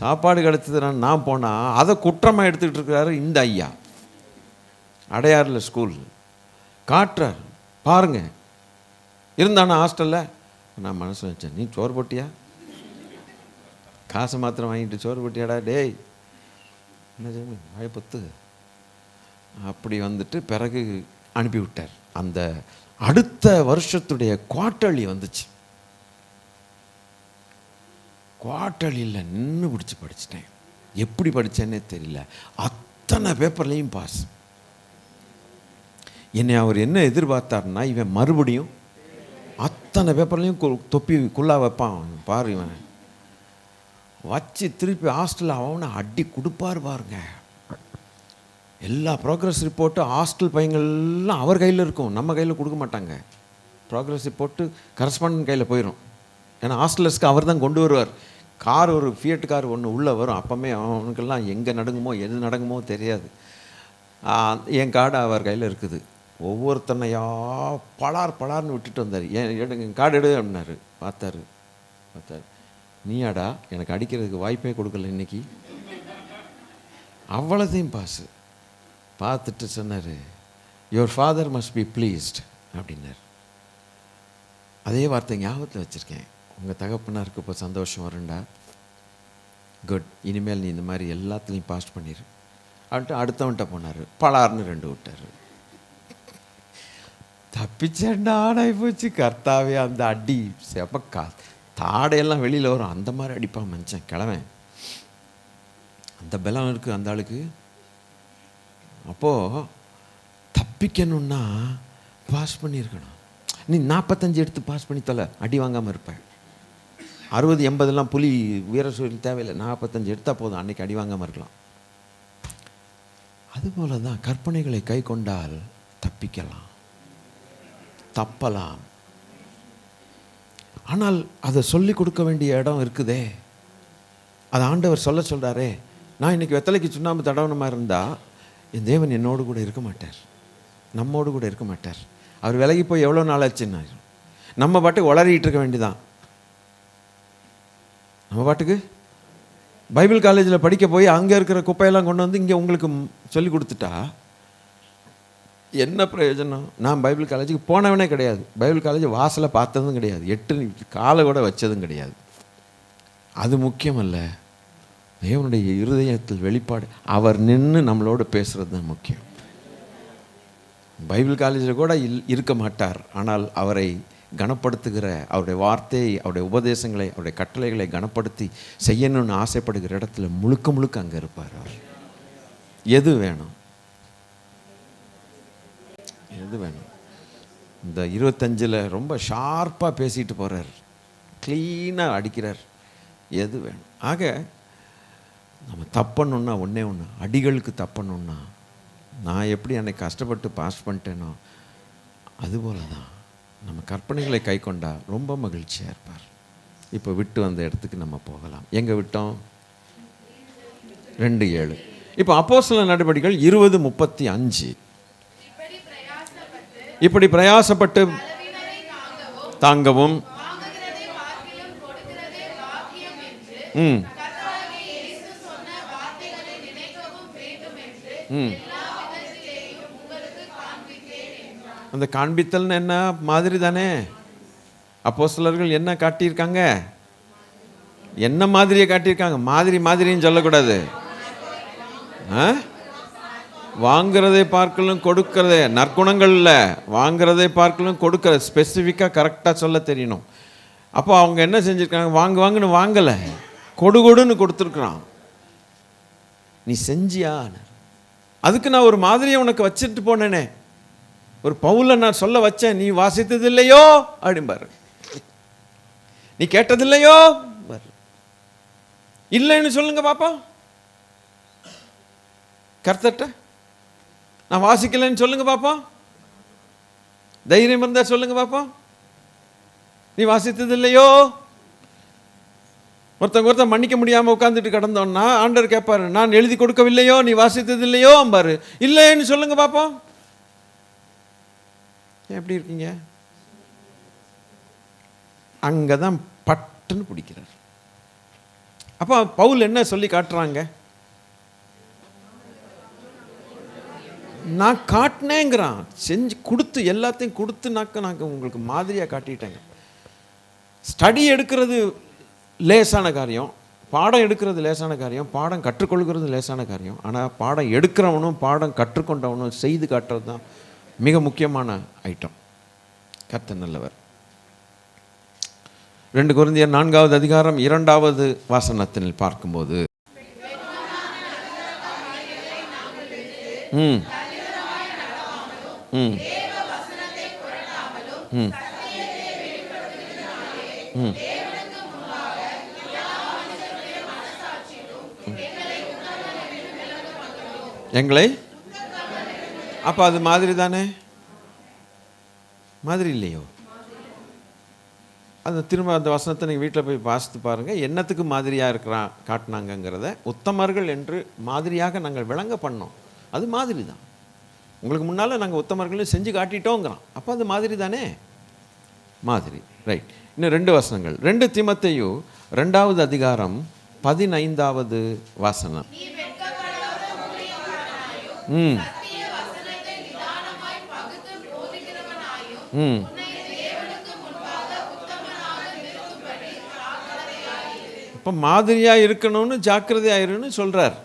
சாப்பாடு கிடைச்சது. நான் போனால் அதை குற்றமாக எடுத்துக்கிட்டு இருக்கிறாரு இந்த ஐயா. அடையாறில் ஸ்கூல் காட்டுறார் பாருங்க. இருந்தானா ஹாஸ்டலில்? நான் மனசு வச்சேன், நீ சோறு போட்டியா? காசை மாத்திரம் வாங்கிட்டு சோறு போட்டியாடா? டேய் என்ன செய்ய வாய்ப்பத்து. அப்படி வந்துட்டு பிறகு அனுப்பிவிட்டார். அந்த அடுத்த வருஷத்துடைய குவார்ட்டர்லி வந்துச்சு. குவார்ட்டர்லியில் நின்று பிடிச்சி படிச்சிட்டேன். எப்படி படித்தேன்னே தெரியல. அத்தனை பேப்பர்லேயும் பாஸ். என்னை அவர் என்ன எதிர்பார்த்தார்னா, இவன் மறுபடியும் அத்தனை பேப்பர்லேயும் தொப்பி குள்ளா வைப்பான் பாரு. இவன் வச்சு திருப்பி ஹாஸ்டலில் அவனை அடி கொடுப்பார் பாருங்க. எல்லா ப்ரோக்ரஸ் ரிப்போர்ட்டு ஹாஸ்டல் பையங்கள்லாம் அவர் கையில் இருக்கும், நம்ம கையில் கொடுக்க மாட்டாங்க. ப்ரோக்ரஸ் ரிப்போர்ட்டு கரஸ்பாண்டன்ட் கையில் போயிடும். ஏன்னா ஹாஸ்டலர்ஸ்க்கு அவர் தான் கொண்டு வருவார். கார், ஒரு ஃபியட் கார் ஒன்று உள்ளே வரும். அப்போமே அவனுக்கெல்லாம் எங்கே நடங்குமோ எது நடங்குமோ தெரியாது. என் கார்டு அவர் கையில் இருக்குது. ஒவ்வொருத்தனையா பலார்னு விட்டுட்டு வந்தார். எடுங்க கார்டு எடு அப்படின்னாரு. பார்த்தாரு, நீயாடா எனக்கு அடிக்கிறதுக்கு வாய்ப்பே கொடுக்கல இன்னைக்கு. அவ்வளோதையும் பாஸு. பார்த்துட்டு சொன்னார், your father must be pleased அப்படின்னார். அதே வார்த்தை ஞாபகத்தில் வச்சுருக்கேன். உங்கள் தகப்பனாருக்கு இப்போ சந்தோஷம் வரும்டா, குட், இனிமேல் நீ இந்த மாதிரி எல்லாத்துலேயும் பாஸ் பண்ணிடு அப்படின்ட்டு அடுத்தவன்ட்ட போனார். பலார்னு 2 விட்டார். தப்பிச்சேன்டா, ஆடாய் போச்சு. கர்த்தாவே, அந்த அடி செப்பக்கா தாடையெல்லாம் வெளியில் வரும், அந்த மாதிரி அடிப்பான் மனுஷன் கிழவன். அந்த பலம் இருக்குது அந்த ஆளுக்கு. அப்போது தப்பிக்கணுன்னா பாஸ் பண்ணியிருக்கணும். நீ 45 எடுத்து பாஸ் பண்ணி தொலை, அடி வாங்காமல் இருப்பேன். 60 80 புலி வீரசூரில் தேவையில்லை. 45 எடுத்தால் போதும், அன்றைக்கி அடி வாங்காமல் இருக்கலாம். அதுபோல தான் கற்பனைகளை கை கொண்டால் தப்பிக்கலாம், தப்பலாம். ஆனால் அதை சொல்லி கொடுக்க வேண்டிய இடம் இருக்குதே. அது ஆண்டவர் சொல்கிறாரே. நான் இன்றைக்கி வெத்தலைக்கு சுண்ணாம்பு தடவனமாக இருந்தால் என் தேவன் என்னோடு கூட இருக்க மாட்டார், நம்மோடு கூட இருக்க மாட்டார். அவர் விலகி போய் எவ்வளோ நாள் ஆச்சுன்னா நம்ம பாட்டுக்கு உளறிட்டு இருக்க வேண்டியதான். நம்ம பாட்டுக்கு பைபிள் காலேஜில் படிக்க போய் அங்கே இருக்கிற குப்பையெல்லாம் கொண்டு வந்து இங்கே உங்களுக்கு சொல்லி கொடுத்துட்டா என்ன பிரயோஜனம்? நான் பைபிள் காலேஜுக்கு போனவனே கிடையாது, பைபிள் காலேஜ் வாசலை பார்த்ததும் கிடையாது, 8 காலை கூட வச்சதும் கிடையாது. அது முக்கியமல்ல, தேவனுடைய இருதயத்தில் வெளிப்பாடு, அவர் நின்று நம்மளோடு பேசுகிறது தான் முக்கியம். பைபிள் காலேஜில் கூட இருக்க மாட்டார், ஆனால் அவரை கனப்படுத்துகிற அவருடைய வார்த்தையை, அவருடைய உபதேசங்களை, அவருடைய கட்டளைகளை கனப்படுத்தி செய்யணும்னு ஆசைப்படுகிற இடத்துல முழுக்க அங்கே இருப்பார். அவர் எது வேணும்? இந்த 25 ரொம்ப ஷார்ப்பாக பேசிட்டு போகிறார், க்ளீனாக அடிக்கிறார். எது வேணும்? ஆக நம்ம தப்பணுன்னா ஒன்றே ஒன்று, அடிகளுக்கு தப்பணுன்னா நான் எப்படி அன்னைக்கு கஷ்டப்பட்டு பாஸ் பண்ணிட்டேனோ அதுபோல தான் நம்ம கற்பனைகளை கை கொண்டா ரொம்ப மகிழ்ச்சியாக இருப்பார். இப்போ விட்டு வந்த இடத்துக்கு நம்ம போகலாம். எங்கே விட்டோம்? 2:7. இப்போ அப்போஸ்தலர் நடபடிகள் 20:35. இப்படி பிரயாசப்பட்டு தாங்கவும் அந்த காண்பித்தல்னு என்ன மாதிரி தானே. அப்போஸ்தலர்கள் என்ன காட்டியிருக்காங்க? என்ன மாதிரியை காட்டியிருக்காங்க? மாதிரின்னு சொல்லக்கூடாது. வாங்கிறதை பார்க்கலும் கொடுக்கறதே நற்குணங்கள் இல்லை, வாங்கிறதை பார்க்கலும் கொடுக்கற ஸ்பெசிஃபிக்காக கரெக்டாக சொல்ல தெரியணும். அப்போ அவங்க என்ன செஞ்சுருக்காங்க? வாங்குன்னு வாங்கலை, கொடுன்னு கொடுத்துருக்குறான். நீ செஞ்சியா? அதுக்கு நான் ஒரு மாதிரியை உனக்கு வச்சுட்டு போனேனே, ஒரு பவுலை நான் சொல்ல வச்சேன், நீ வாசித்தது இல்லையோ அப்படிம்பாரு, நீ கேட்டதில்லையோ, இல்லைன்னு சொல்லுங்க பாப்பா. கர்த்தர்ட்ட நான் வாசிக்கலைன்னு சொல்லுங்க பாப்பா. தைரியம் இருந்தா சொல்லுங்க பாப்பா. நீ வாசித்தது இல்லையோ? ஒருத்தன் மன்னிக்க முடியாமல் உட்காந்துட்டு கிடந்தோன்னா ஆண்டவர் கேட்பாரு, நான் எழுதி கொடுக்கவில்லையோ, நீ வாசித்தது இல்லையோ அம்பாரு. இல்லைன்னு சொல்லுங்க பாப்பா. எப்படி இருக்கீங்க? அங்கதான் பட்டுன்னு பிடிக்கிறார். அப்போ பவுல் என்ன சொல்லி காட்டுறாங்க? நான் காட்டினேங்கிறான், செஞ்சு கொடுத்து எல்லாத்தையும் கொடுத்து நான் உங்களுக்கு மாதிரியாக காட்டிட்டேங்க. ஸ்டடி எடுக்கிறது லேசான காரியம், பாடம் எடுக்கிறது லேசான காரியம், பாடம் கற்றுக்கொள்கிறது லேசான காரியம். ஆனால் பாடம் எடுக்கிறவனும் பாடம் கற்றுக்கொண்டவனும் செய்து காட்டுறது தான் மிக முக்கியமான ஐட்டம். கர்த்தர் நல்லவர். 2 கொரிந்தியர் 4வது அதிகாரம் 2வது வசனத்தில் பார்க்கும்போது ம் எங்களை அப்போ அது மாதிரி தானே? மாதிரி இல்லையோ? அது திரும்ப அந்த வசனத்தை நீங்கள் வீட்டில் போய் வாசித்து பாருங்கள். என்னத்துக்கு மாதிரியாக இருக்கிறான் காட்டினாங்கங்கிறத உத்தமர்கள் என்று மாதிரியாக நாங்கள் விளங்க பண்ணோம். அது மாதிரி தான். உங்களுக்கு முன்னால் நாங்கள் உத்தமர்களும் செஞ்சு காட்டிட்டோங்கிறோம். அப்போ அது மாதிரி தானே? மாதிரி. ரைட். இன்னும் 2 வசனங்கள். 2 தீமோத்தேயு 2வது அதிகாரம் 15வது வசனம். ம் ம் இப்போ மாதிரியாக இருக்கணும்னு ஜாக்கிரதையாயிருன்னு சொல்கிறார்.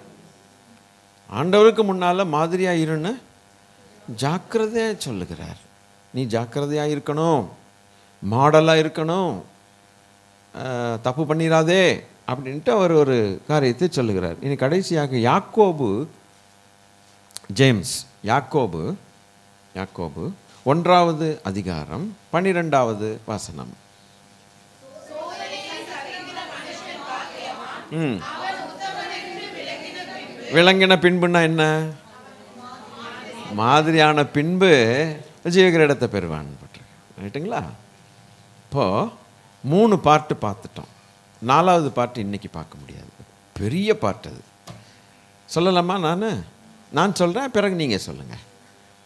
ஆண்டவருக்கு முன்னால் மாதிரியாக இருன்னு ஜாக்கிரதையாக சொல்லுகிறார். நீ ஜாக்கிரதையாக இருக்கணும், மாடலாக இருக்கணும், தப்பு பண்ணிடாதே அப்படின்ட்டு அவர் ஒரு காரியத்தை சொல்லுகிறார். இனி கடைசியாக யாக்கோபு 1வது அதிகாரம் 12வது வசனம். விளங்கின பின்புன்னா என்ன? மாதிரியான பின்பு ஜீவகிரீடத்தை பெறுவான் ரைட்டுங்களா? இப்போது 3 பார்ட்டு பார்த்துட்டோம். 4வது பார்ட்டு இன்றைக்கி பார்க்க முடியாது, பெரிய பார்ட். அது சொல்லலாமா? நான் சொல்கிறேன், பிறகு நீங்கள் சொல்லுங்கள்.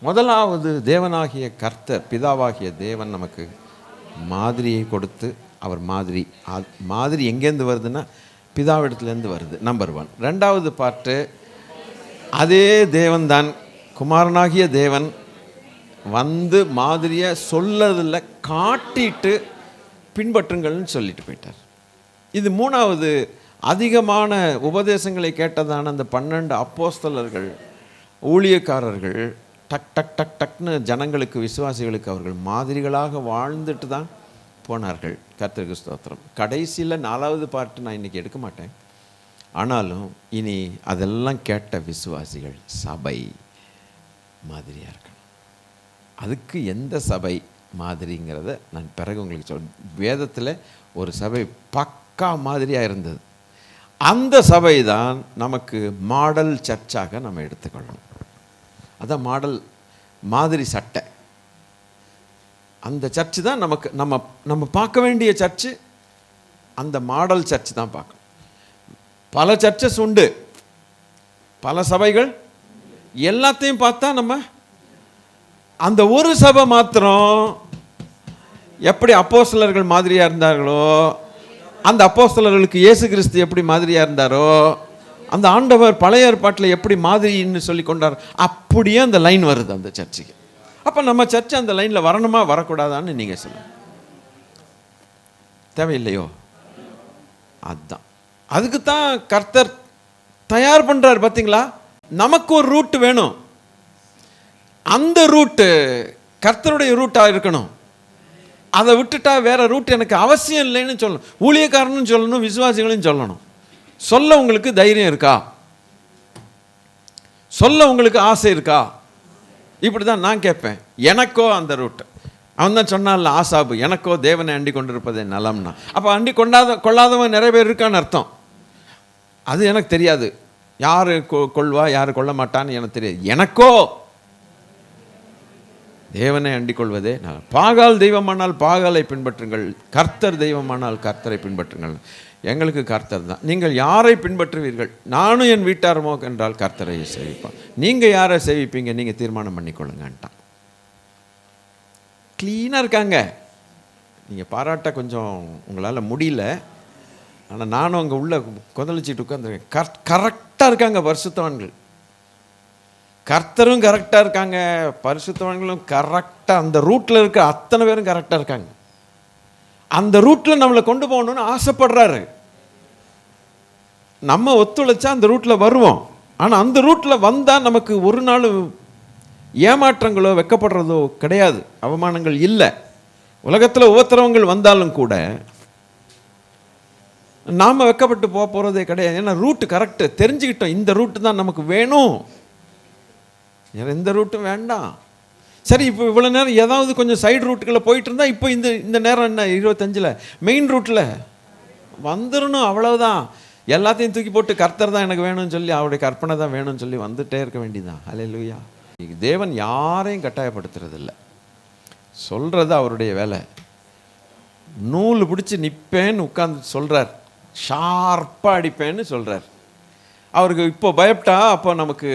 முதலாவது, தேவனாகிய கர்த்தர், பிதாவாகிய தேவன் நமக்கு மாதிரியை கொடுத்து, அவர் மாதிரி எங்கேருந்து வருதுன்னா பிதாவிடத்துலேருந்து வருது, நம்பர் 1. 2வது பார்ட்டு, அதே தேவன் தான், குமாரனாகிய தேவன் வந்து மாதிரியை சொல்லதில் காட்டிட்டு பின்பற்றுங்கள்னு சொல்லிட்டு போயிட்டார். இது 3வது, அதிகமான உபதேசங்களை கேட்டதான அந்த 12 அப்போஸ்தலர்கள், ஊழியக்காரர்கள் டக் டக் டக் டக்னு ஜனங்களுக்கு, விசுவாசிகளுக்கு அவர்கள் மாதிரிகளாக வாழ்ந்துட்டு தான் போனார்கள். கர்த்தருக்கு ஸ்தோத்திரம். கடைசியில் 4வது பார்ட்டு நான் இன்றைக்கி எடுக்க மாட்டேன். ஆனாலும் இனி அதெல்லாம் கேட்ட விசுவாசிகள் சபை மாதிரியாக இருக்கணும். அதுக்கு எந்த சபை மாதிரிங்கிறத நான் பிறகு உங்களுக்கு சொல்கிறேன். வேதத்தில் ஒரு சபை பக்கா மாதிரியாக இருந்தது. அந்த சபை தான் நமக்கு மாடல் சர்ச்சாக நம்ம எடுத்துக்கொள்ளணும். அதான் மாதிரி சட்டை. அந்த சர்ச்சு தான் நமக்கு நம்ம பார்க்க வேண்டிய சர்ச்சு. அந்த மாடல் சர்ச்சு தான் பார்க்கணும். பல சர்ச்சஸ் உண்டு, பல சபைகள், எல்லாத்தையும் பார்த்தா நம்ம அந்த ஒரு சபை மாத்திரம் எப்படி அப்போஸ்தலர்கள் மாதிரியாக இருந்தார்களோ, அந்த அப்போஸ்தலர்களுக்கு இயேசு கிறிஸ்து எப்படி மாதிரியாக இருந்தாரோ, அந்த ஆண்டவர் பழைய ஏற்பாட்டில் எப்படி மாதிரின்னு சொல்லி கொண்டார், அப்படியே அந்த லைன் வருது அந்த சர்ச்சுக்கு. அப்போ நம்ம சர்ச்சை அந்த லைனில் வரணுமா வரக்கூடாதான்னு நீங்கள் சொல்லுங்கள். தேவையில்லையோ? அதுதான், அதுக்கு தான் கர்த்தர் தயார் பண்ணுறார். பார்த்தீங்களா? நமக்கு ஒரு ரூட்டு வேணும். அந்த ரூட்டு கர்த்தருடைய ரூட்டாக இருக்கணும். அதை விட்டுட்டா வேற ரூட் எனக்கு அவசியம் இல்லைன்னு சொல்லணும். ஊழியக்காரனும் சொல்லணும், விசுவாசிகளையும் சொல்லணும். சொல்ல உங்களுக்கு தைரியம் இருக்கா? சொல்ல உங்களுக்கு ஆசை இருக்கா? இப்படி தான் நான் கேட்பேன். எனக்கோ அந்த ரூட். அவன் தான் சொன்னான்ல, ஆசாபு, எனக்கோ தேவனை அண்டி கொண்டிருப்பதே நலம்னா. அப்போ அண்டி கொள்ளாதவன் நிறைய பேர் இருக்கான்னு அர்த்தம். அது எனக்கு தெரியாது. யார் கொள்வா யார் கொள்ள மாட்டான்னு எனக்கு தெரியாது. எனக்கோ தேவனை அண்டிக் கொள்வதே நலம். பாகால் தெய்வமானால் பாகாலை பின்பற்றுங்கள், கர்த்தர் தெய்வமானால் கர்த்தரை பின்பற்றுங்கள். எங்களுக்கு கர்த்தர் தான். நீங்கள் யாரை பின்பற்றுவீர்கள்? நானும் என் வீட்டாரமோ என்றால் கர்த்தரை சேவிப்பான். நீங்கள் யாரை சேவிப்பீங்க? நீங்கள் தீர்மானம் பண்ணிக்கொள்ளுங்கன்ட்டான். க்ளீனாக இருக்காங்க. நீங்கள் பாராட்ட கொஞ்சம் உங்களால் முடியல. ஆனால் நானும் அங்கே உள்ள கொந்தளிச்சிட்டு உட்காந்துருக்கேன். கரெக்டாக இருக்காங்க பரிசுத்தவான்கள். கர்த்தரும் கரெக்டாக இருக்காங்க, பரிசுத்தவான்களும் கரெக்டாக, அந்த ரூட்டில் இருக்க அத்தனை பேரும் கரெக்டாக இருக்காங்க. அந்த ரூட்டில் நம்மளை கொண்டு போகணுன்னு ஆசைப்படுறாரு. நம்ம ஒத்துழைச்சா அந்த ரூட்டில் வருவோம். ஆனால் அந்த ரூட்டில் வந்தால் நமக்கு ஒரு நாள் ஏமாற்றங்களோ வெக்கப்படுறதோ கிடையாது, அவமானங்கள் இல்லை. உலகத்தில் உபத்திரவங்கள் வந்தாலும் கூட நாம் வெக்கப்பட்டு போகிறதே கிடையாது. ஏன்னா ரூட்டு கரெக்டு தெரிஞ்சுக்கிட்டோம். இந்த ரூட்டு தான் நமக்கு வேணும், எந்த ரூட்டும் வேண்டாம். சரி, இப்போ இவ்வளோ நேரம் ஏதாவது கொஞ்சம் சைடு ரூட்டுகளை போயிட்டு இருந்தால் இப்போ இந்த நேரம் என்ன 25 மெயின் ரூட்டில் வந்துடணும், அவ்வளவுதான். எல்லாத்தையும் தூக்கி போட்டு கர்த்தர் தான் எனக்கு வேணும்னு சொல்லி, அவருடைய கற்பனை தான் வேணும்னு சொல்லி வந்துட்டே இருக்க வேண்டியதான். அல்லேலூயா. தேவன் யாரையும் கட்டாயப்படுத்துறதில்லை, சொல்கிறது அவருடைய வேலை. நூல் பிடிச்சி நிற்பேன்னு உட்காந்து சொல்கிறார், ஷார்ப்பாக அடிப்பேன்னு சொல்கிறார். அவருக்கு இப்போ பயப்பட்டா அப்போ நமக்கு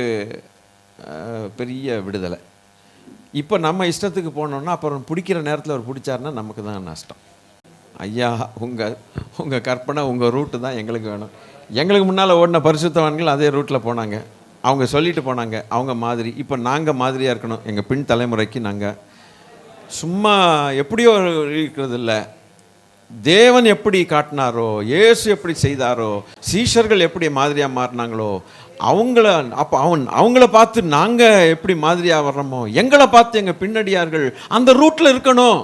பெரிய விடுதலை. இப்போ நம்ம இஷ்டத்துக்கு போனோம்னா அப்புறம் பிடிக்கிற நேரத்தில் அவர் பிடிச்சாருன்னா நமக்கு தான் நஷ்டம். ஐயா, உங்கள் கற்பனை, உங்கள் ரூட்டு தான் எங்களுக்கு வேணும். எங்களுக்கு முன்னால் ஓடின பரிசுத்தவான்கள் அதே ரூட்டில் போனாங்க, அவங்க சொல்லிட்டு போனாங்க, அவங்க மாதிரி. இப்போ நாங்கள் மாதிரியாக இருக்கணும். எங்கள் பின் தலைமுறைக்கு நாங்கள் சும்மா எப்படியோ இருக்கிறது இல்லை. தேவன் எப்படி காட்டினாரோ, இயேசு எப்படி செய்தாரோ, சீஷர்கள் எப்படி மாதிரியாக மாறினாங்களோ, அவங்கள பார்த்து நாங்கள் எப்படி மாதிரியாக வர்றோமோ, எங்களை பார்த்து எங்கள் பின்னடியார்கள் அந்த ரூட்டில் இருக்கணும்.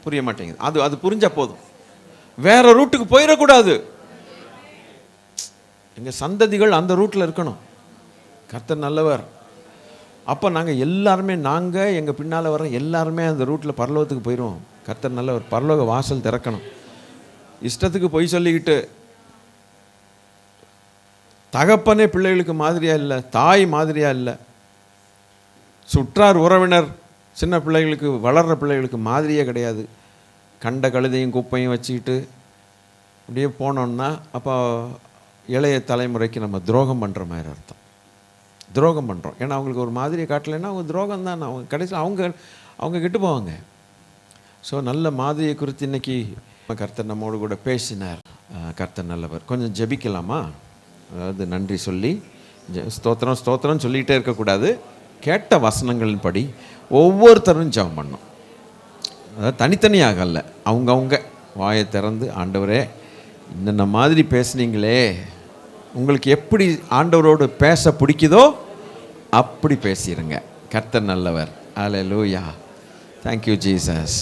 புரிய மாட்டேங்குது. அது புரிஞ்சா போதும், வேற ரூட்டுக்கு போயிடக்கூடாது. எங்கள் சந்ததிகள் அந்த ரூட்டில் இருக்கணும். கர்த்தர் நல்லவர். அப்போ நாங்கள் எல்லாருமே, நாங்கள் எங்கள் பின்னால் வர எல்லாருமே அந்த ரூட்டில் பரலோகத்துக்கு போயிடுவோம். கர்த்தர் நல்லவர். பரலோக வாசல் திறக்கணும். இஷ்டத்துக்கு பொய் சொல்லிக்கிட்டு, தகப்பனே பிள்ளைகளுக்கு மாதிரியா இல்லை, தாய் மாதிரியா இல்லை, சுற்றார் உறவினர் சின்ன பிள்ளைகளுக்கு, வளர்கிற பிள்ளைகளுக்கு மாதிரியே கிடையாது. கண்ட கழுதையும் குப்பையும் வச்சுக்கிட்டு அப்படியே போனோம்னா அப்போ இளைய தலைமுறைக்கு நம்ம துரோகம் பண்ணுற மாதிரி அர்த்தம். துரோகம் பண்ணுறோம். ஏன்னா அவங்களுக்கு ஒரு மாதிரியை காட்டலைன்னா அவங்க துரோகம் தான். அவங்க கடைசியில் அவங்க கெட்டு போவாங்க. ஸோ நல்ல மாதிரியை குறித்து இன்றைக்கி கர்த்தர் நம்மோடு கூட பேசினார். கர்த்தர் நல்லவர். கொஞ்சம் ஜெபிக்கலாமா? அதாவது நன்றி சொல்லி ஸ்தோத்திரம் ஸ்தோத்திரம் சொல்லிகிட்டே இருக்கக்கூடாது. கேட்ட வசனங்களின் படி ஒவ்வொருத்தரும் ஜெபம் பண்ணணும். அதாவது தனித்தனியாக அல்ல, அவங்கவுங்க வாயை திறந்து, ஆண்டவரே இன்னென்ன மாதிரி பேசுனீங்களே, உங்களுக்கு எப்படி ஆண்டவரோடு பேச பிடிக்குதோ அப்படி பேசிடுங்க. கர்த்தர் நல்லவர். Hallelujah. Thank you Jesus,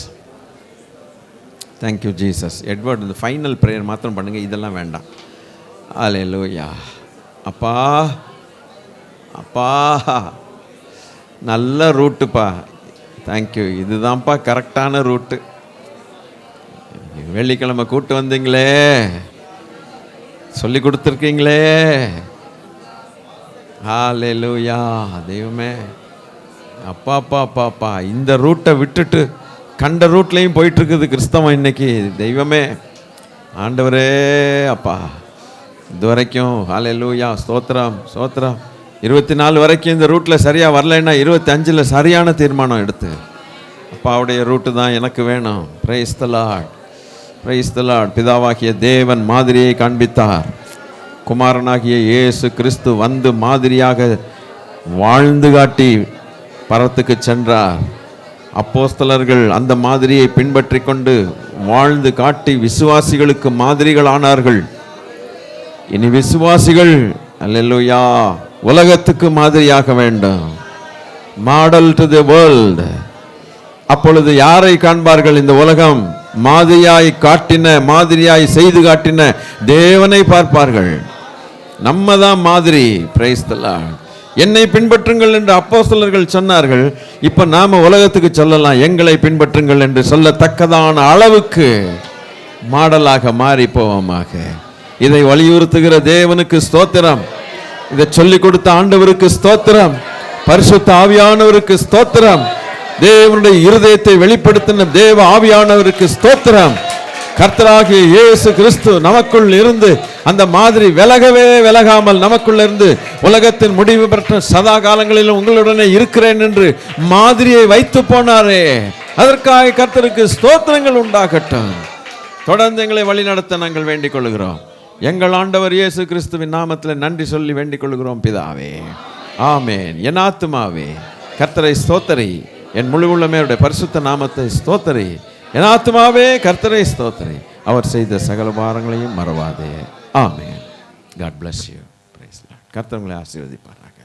thank you Jesus. Edward, இந்த ஃபைனல் ப்ரேயர் மாத்திரம் பண்ணுங்கள், இதெல்லாம் வேண்டாம். அல்லேலூயா. அப்பா அப்பா, நல்ல ரூட்டுப்பா, தேங்க்யூ. இதுதான்ப்பா கரெக்டான ரூட்டு. வெள்ளிக்கிழமை கூட்டு வந்தீங்களே, சொல்லி கொடுத்துருக்கீங்களே. ஹல்லேலூயா. தெய்வமே, அப்பா அப்பா அப்பா அப்பா, இந்த ரூட்டை விட்டுட்டு கண்ட ரூட்லேயும் போயிட்டுருக்குது கிறிஸ்தவம் இன்னைக்கு. தெய்வமே, ஆண்டவரே அப்பா, இது வரைக்கும் ஹல்லேலூயா, ஸ்தோத்திரம் ஸ்தோத்திரம். 24 வரைக்கும் இந்த ரூட்டில் சரியாக வரலைன்னா 25 சரியான தீர்மானம் எடுத்து, அப்பாவுடைய ரூட்டு தான் எனக்கு வேணும். Praise the Lord, praise the Lord. பிதாவாகிய தேவன் மாதிரியை காண்பித்தார். குமாரனாகிய இயேசு கிறிஸ்து வந்து மாதிரியாக வாழ்ந்து காட்டி பரத்துக்கு சென்றார். அப்போஸ்தலர்கள் அந்த மாதிரியை பின்பற்றி கொண்டு வாழ்ந்து காட்டி விசுவாசிகளுக்கு மாதிரிகள் ஆனார்கள். இனி விசுவாசிகள் அல்லேலூயா உலகத்துக்கு மாதிரியாக வேண்டும். Model to the world. அப்பொழுது யாரை காண்பார்கள்? இந்த உலகம் மாதிரியாய் காட்டின, மாதிரியாய் செய்து காட்டின தேவனை பார்ப்பார்கள். நம்ம தான் மாதிரி. Praise the Lord. என்னை பின்பற்றுங்கள் என்று அப்போஸ்தலர்கள் சொன்னார்கள். இப்ப நாம உலகத்துக்கு சொல்லலாம், எங்களை பின்பற்றுங்கள் என்று சொல்லத்தக்கதான அளவுக்கு மாடலாக மாறி போவோமாக. இதை வலியுறுத்துகிற தேவனுக்கு ஸ்தோத்திரம். இதை சொல்லிக் கொடுத்த ஆண்டவருக்கு ஸ்தோத்திரம். பரிசுத்த ஆவியானவருக்கு ஸ்தோத்திரம். தேவனுடைய இருதயத்தை வெளிப்படுத்தின தேவ ஆவியானவருக்கு ஸ்தோத்திரம். கர்த்தராகிய இயேசு கிறிஸ்து நமக்குள் இருந்து அந்த மாதிரி விலகாமல் நமக்குள்ள இருந்து உலகத்தின் முடிவு பெற்ற சதா காலங்களிலும் உங்களுடனே இருக்கிறேன் என்று மாதிரியை வைத்து போனாரே, அதற்காக கர்த்தருக்கு ஸ்தோத்திரங்கள் உண்டாகட்டும். தொடர்ந்து எங்களை வழிநடத்த நாங்கள் வேண்டிக் கொள்கிறோம். எங்கள் ஆண்டவர் இயேசு கிறிஸ்துவின் நாமத்தில் நன்றி சொல்லி வேண்டிக் கொள்கிறோம் பிதாவே. ஆமேன். என் ஆத்துமாவே கர்த்தரை ஸ்தோத்தரி, என் முழு உள்ளமே அவருடைய பரிசுத்த நாமத்தை ஸ்தோத்தரி. என் ஆத்துமாவே கர்த்தரை ஸ்தோத்தரி, அவர் செய்த சகல பாரங்களையும் மறவாதே. ஆமென். God bless you. Praise the Lord. கர்த்தர் உங்களை ஆசீர்வதிப்பாராக.